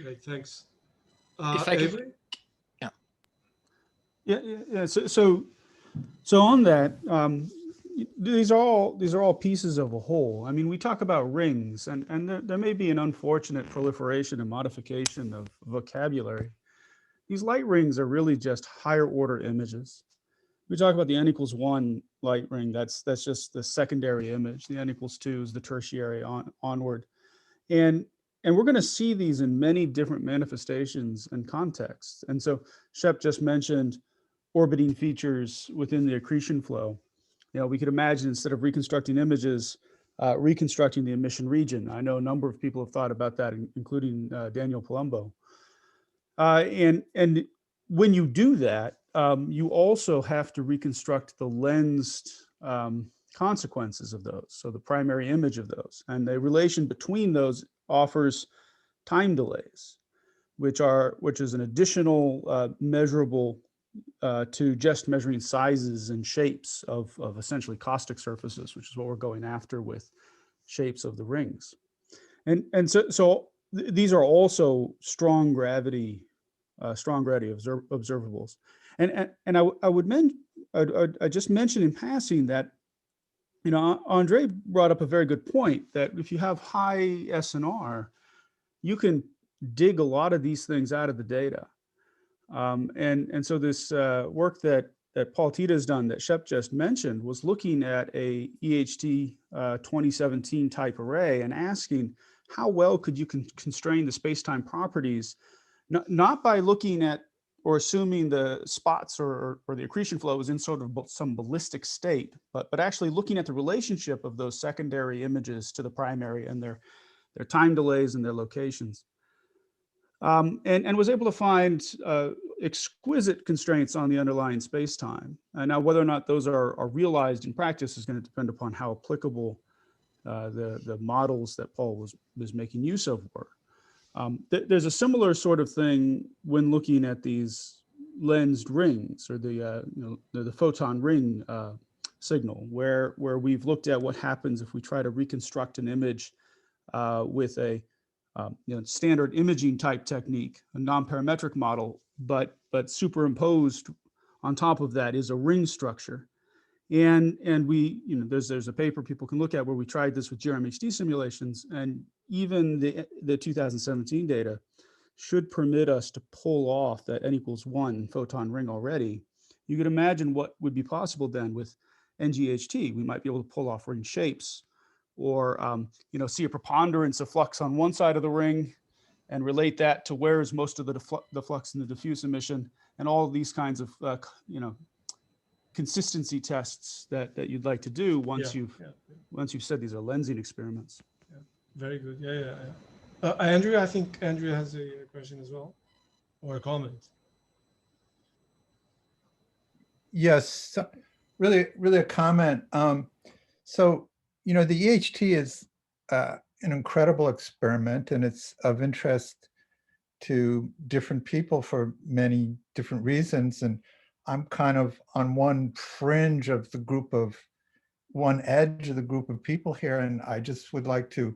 Great, thanks. If I Avery? Yeah. So on that, these are all pieces of a whole. I mean, we talk about rings, and there may be an unfortunate proliferation and modification of vocabulary. These light rings are really just higher order images. We talk about the n=1 light ring. That's just the secondary image. The n=2 is the tertiary onward, and we're going to see these in many different manifestations and contexts. And so Shep just mentioned orbiting features within the accretion flow. We could imagine, instead of reconstructing images, reconstructing the emission region. I know a number of people have thought about that, including Daniel Palumbo. And when you do that, you also have to reconstruct the lensed consequences of those, so the primary image of those. And the relation between those offers time delays. which is an additional measurable to just measuring sizes and shapes of essentially caustic surfaces, which is what we're going after with shapes of the rings. And so these are also strong gravity observables. And I just mentioned in passing that, you know, Andre brought up a very good point that if you have high SNR, you can dig a lot of these things out of the data. And so this work that Paul Tita has done that Shep just mentioned was looking at a EHT 2017 type array and asking how well could you constrain the space-time properties, not by looking at or assuming the spots or the accretion flow is in sort of some ballistic state, but actually looking at the relationship of those secondary images to the primary and their time delays and their locations. And was able to find exquisite constraints on the underlying space-time. Now, whether or not those are realized in practice is going to depend upon how applicable the models that Paul was making use of were. There's a similar sort of thing when looking at these lensed rings or the photon ring signal, where we've looked at what happens if we try to reconstruct an image with a standard imaging type technique, a non-parametric model, but superimposed on top of that is a ring structure. And we, there's a paper people can look at where we tried this with GRMHD simulations, and even the 2017 data should permit us to pull off that n=1 photon ring already. You could imagine what would be possible then with ngEHT. We might be able to pull off ring shapes, or see a preponderance of flux on one side of the ring and relate that to where is most of the flux in the diffuse emission, and all of these kinds of consistency tests that you'd like to do once you've said these are lensing experiments. Yeah, very good. Yeah. Andrew, I think Andrew has a question as well, or a comment. Yes, really a comment. So, the EHT is an incredible experiment, and it's of interest to different people for many different reasons. And I'm kind of on one fringe of the group of, one edge of the group of people here, and I just would like to,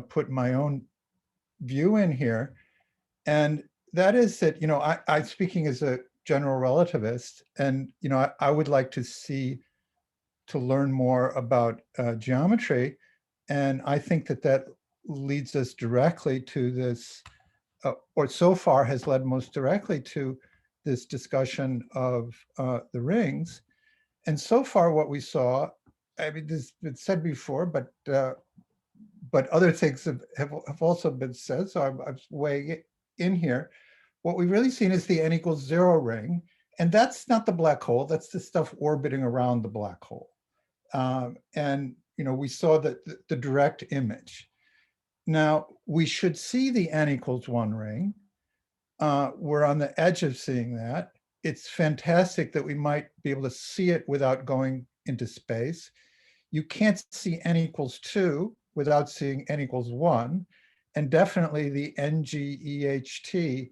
put my own view in here. And that is that, I speaking as a general relativist, and, I would like to learn more about geometry. And I think that leads us directly to this, or so far has led most directly to this discussion of the rings. And so far what we saw, I mean, this has been said before, but other things have also been said, so I'm weighing in here. What we've really seen is the n=0 ring, and that's not the black hole, that's the stuff orbiting around the black hole. And we saw that the direct image. Now, we should see the n=1 ring. We're on the edge of seeing that. It's fantastic that we might be able to see it without going into space. You can't see n=2 without seeing n=1, and definitely the ngEHT,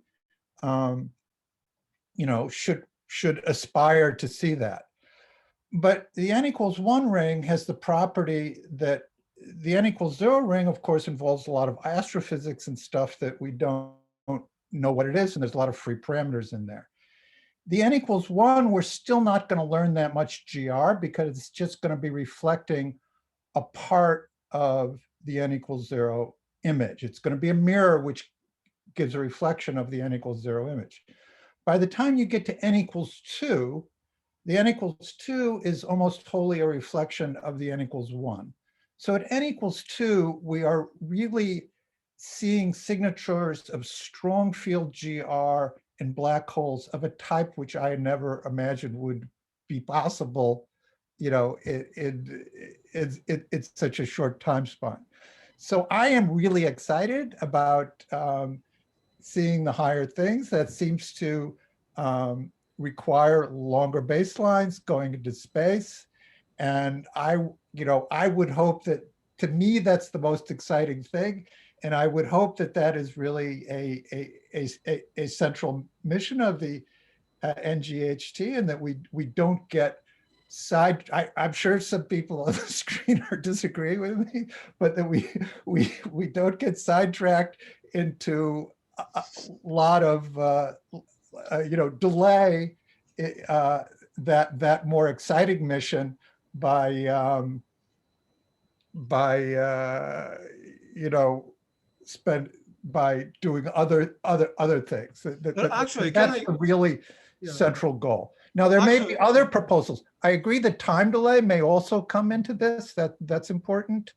should aspire to see that. But the n=1 ring has the property that the n=0 ring, of course, involves a lot of astrophysics and stuff that we don't know what it is, and there's a lot of free parameters in there. The n=1, we're still not going to learn that much GR because it's just going to be reflecting a part of the n=0 image. It's going to be a mirror which gives a reflection of the n=0 image. By the time you get to n=2, the n=2 is almost wholly a reflection of the n=1. So at n=2, we are really seeing signatures of strong field GR in black holes of a type which I never imagined would be possible, it's such a short time span. So I am really excited about seeing the higher things. That seems to require longer baselines going into space. And I would hope that, to me, that's the most exciting thing. And I would hope that that is really a central mission of the ngEHT, and that we don't get I'm sure some people on the screen are disagreeing with me, but that we don't get sidetracked into a lot of delay that more exciting mission by doing other things. Actually, that's a really central goal. Now, there may be other proposals. I agree that time delay may also come into this. That's important.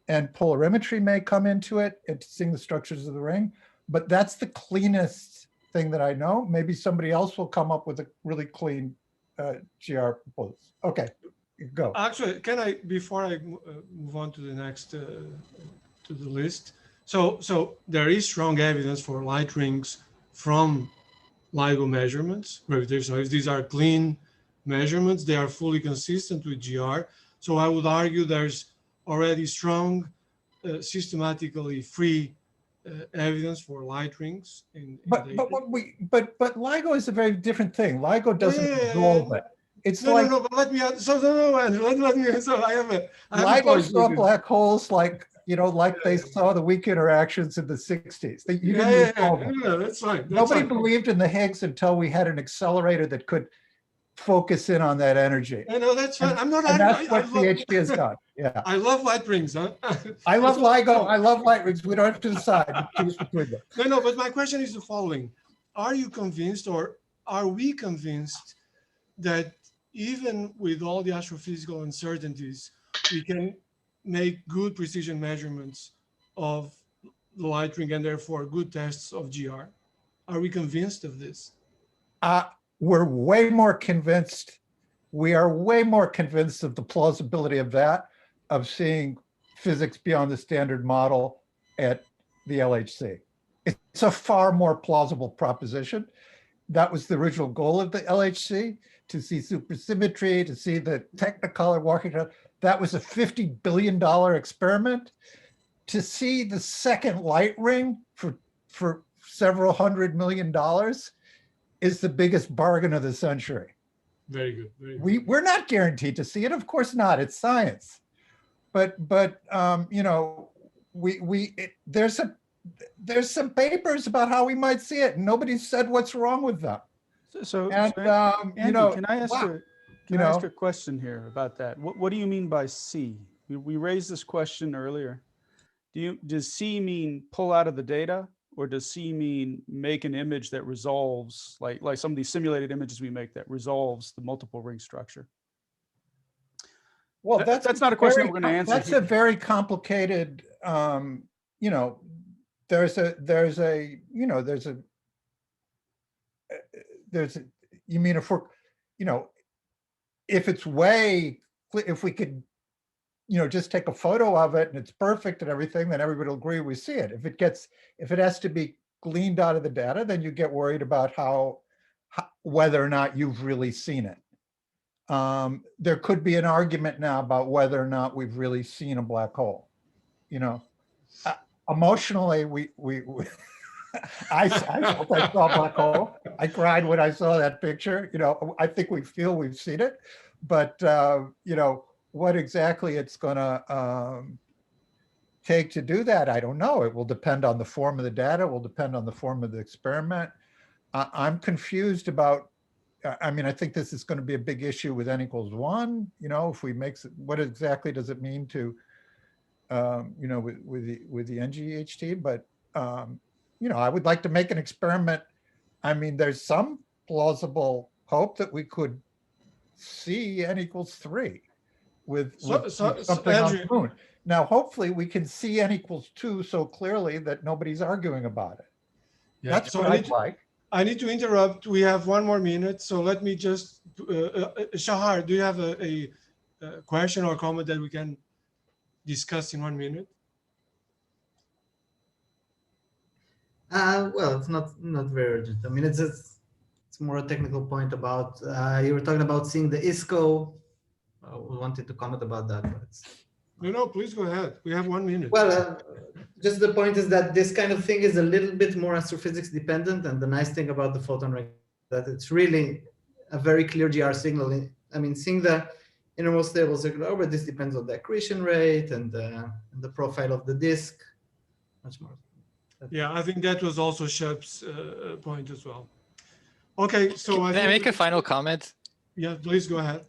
And polarimetry may come into it, and seeing the structures of the ring. But that's the cleanest thing that I know. Maybe somebody else will come up with a really clean GR proposal. Okay, go. Actually, before I move on to the next, to the list. So there is strong evidence for light rings from LIGO measurements, gravitational. If these are clean measurements, they are fully consistent with GR. So I would argue there's already strong, systematically free evidence for light rings. But LIGO is a very different thing. LIGO doesn't resolve it. It's no, but let me add. Andrew, let me. So I have a. LIGO saw black holes like they saw the weak interactions in the 60s. That's fine. Nobody believed in the Higgs until we had an accelerator that could focus in on that energy. No, that's fine. I'm not. And that's what CHT has done. Yeah. I love light rings, huh? I love LIGO. I love light rings. We don't have to decide. Choose between them. No, but my question is the following: are you convinced, or are we convinced, that even with all the astrophysical uncertainties, we can make good precision measurements of the light ring and therefore good tests of GR? Are we convinced of this? We're way more convinced. We are way more convinced of the plausibility of that, of seeing physics beyond the standard model at the LHC. It's a far more plausible proposition. That was the original goal of the LHC, to see supersymmetry, to see the Technicolor walking around. That was a $50 billion experiment. To see the second light ring for several $100 million is the biggest bargain of the century. Very good. Very good. We're not guaranteed to see it, of course not. It's science, but there's some papers about how we might see it, and nobody said what's wrong with them. Andy, can I ask a question here about that? What do you mean by C? We raised this question earlier. Does C mean pull out of the data, or does C mean make an image that resolves, like some of these simulated images we make that resolves the multiple ring structure? Well, that's not a question that we're going to answer. That's a very complicated. You mean if we could, just take a photo of it and it's perfect and everything, then everybody will agree we see it. If it has to be gleaned out of the data, then you get worried about whether or not you've really seen it. There could be an argument now about whether or not we've really seen a black hole. Emotionally, I hope I saw a black hole. I cried when I saw that picture. I think we feel we've seen it, but what exactly it's going to take to do that, I don't know. It will depend on the form of the data. It will depend on the form of the experiment. I'm confused about. I think this is going to be a big issue with n=1. If we what exactly does it mean to, with the ngEHT? But I would like to make an experiment. There's some plausible hope that we could see n=3 with something on the moon. Now, hopefully we can see n=2 so clearly that nobody's arguing about it. Yeah, that's what I'd like. I need to interrupt. We have 1 more minute. So let me just, Shahar, do you have a question or comment that we can discuss in 1 minute? Well, it's not very urgent. It's more a technical point about, you were talking about seeing the ISCO. We wanted to comment about that. But No, please go ahead. We have 1 minute. Well, just the point is that this kind of thing is a little bit more astrophysics dependent, and the nice thing about the photon ring that it's really a very clear GR signal. I mean, seeing the innermost stable circular orbit, this depends on the accretion rate and the profile of the disk, much more. Yeah, I think that was also Shep's point as well. Okay, so Can I make a final comment? Yeah, please go ahead.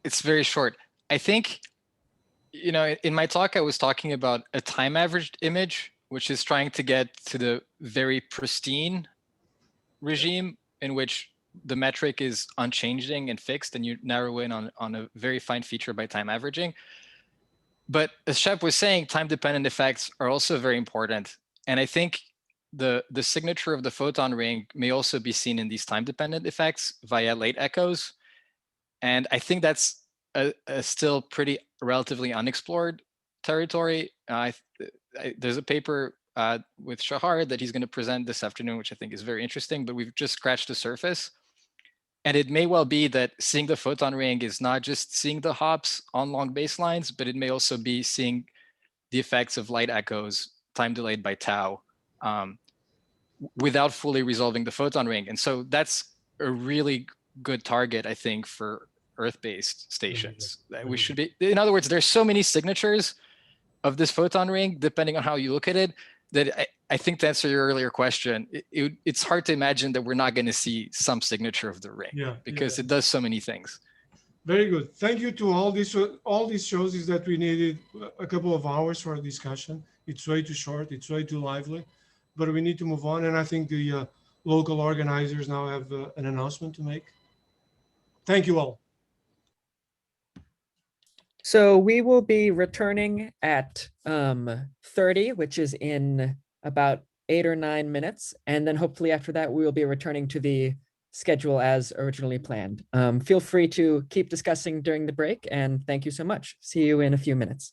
It's very short. I think, you know, in my talk, I was talking about a time averaged image, which is trying to get to the very pristine regime in which the metric is unchanging and fixed, and you narrow in on a very fine feature by time averaging. But as Shep was saying, time-dependent effects are also very important. And I think the signature of the photon ring may also be seen in these time-dependent effects via late echoes. And I think that's a still pretty relatively unexplored territory. There's a paper with Shahar that he's going to present this afternoon, which I think is very interesting, but we've just scratched the surface. And it may well be that seeing the photon ring is not just seeing the hops on long baselines, but it may also be seeing the effects of light echoes, time delayed by tau, without fully resolving the photon ring. And so that's a really good target, I think, for Earth-based stations. We should be, in other words, there's so many signatures of this photon ring, depending on how you look at it, that I think to answer your earlier question, it's hard to imagine that we're not going to see some signature of the ring, because it does so many things. Very good. Thank you to all this. All this shows is that we needed a couple of hours for a discussion. It's way too short. It's way too lively, but we need to move on. And I think the local organizers now have an announcement to make. Thank you all. So we will be returning at 30, which is in about 8 or 9 minutes. And then hopefully after that, we will be returning to the schedule as originally planned. Feel free to keep discussing during the break, and thank you so much. See you in a few minutes.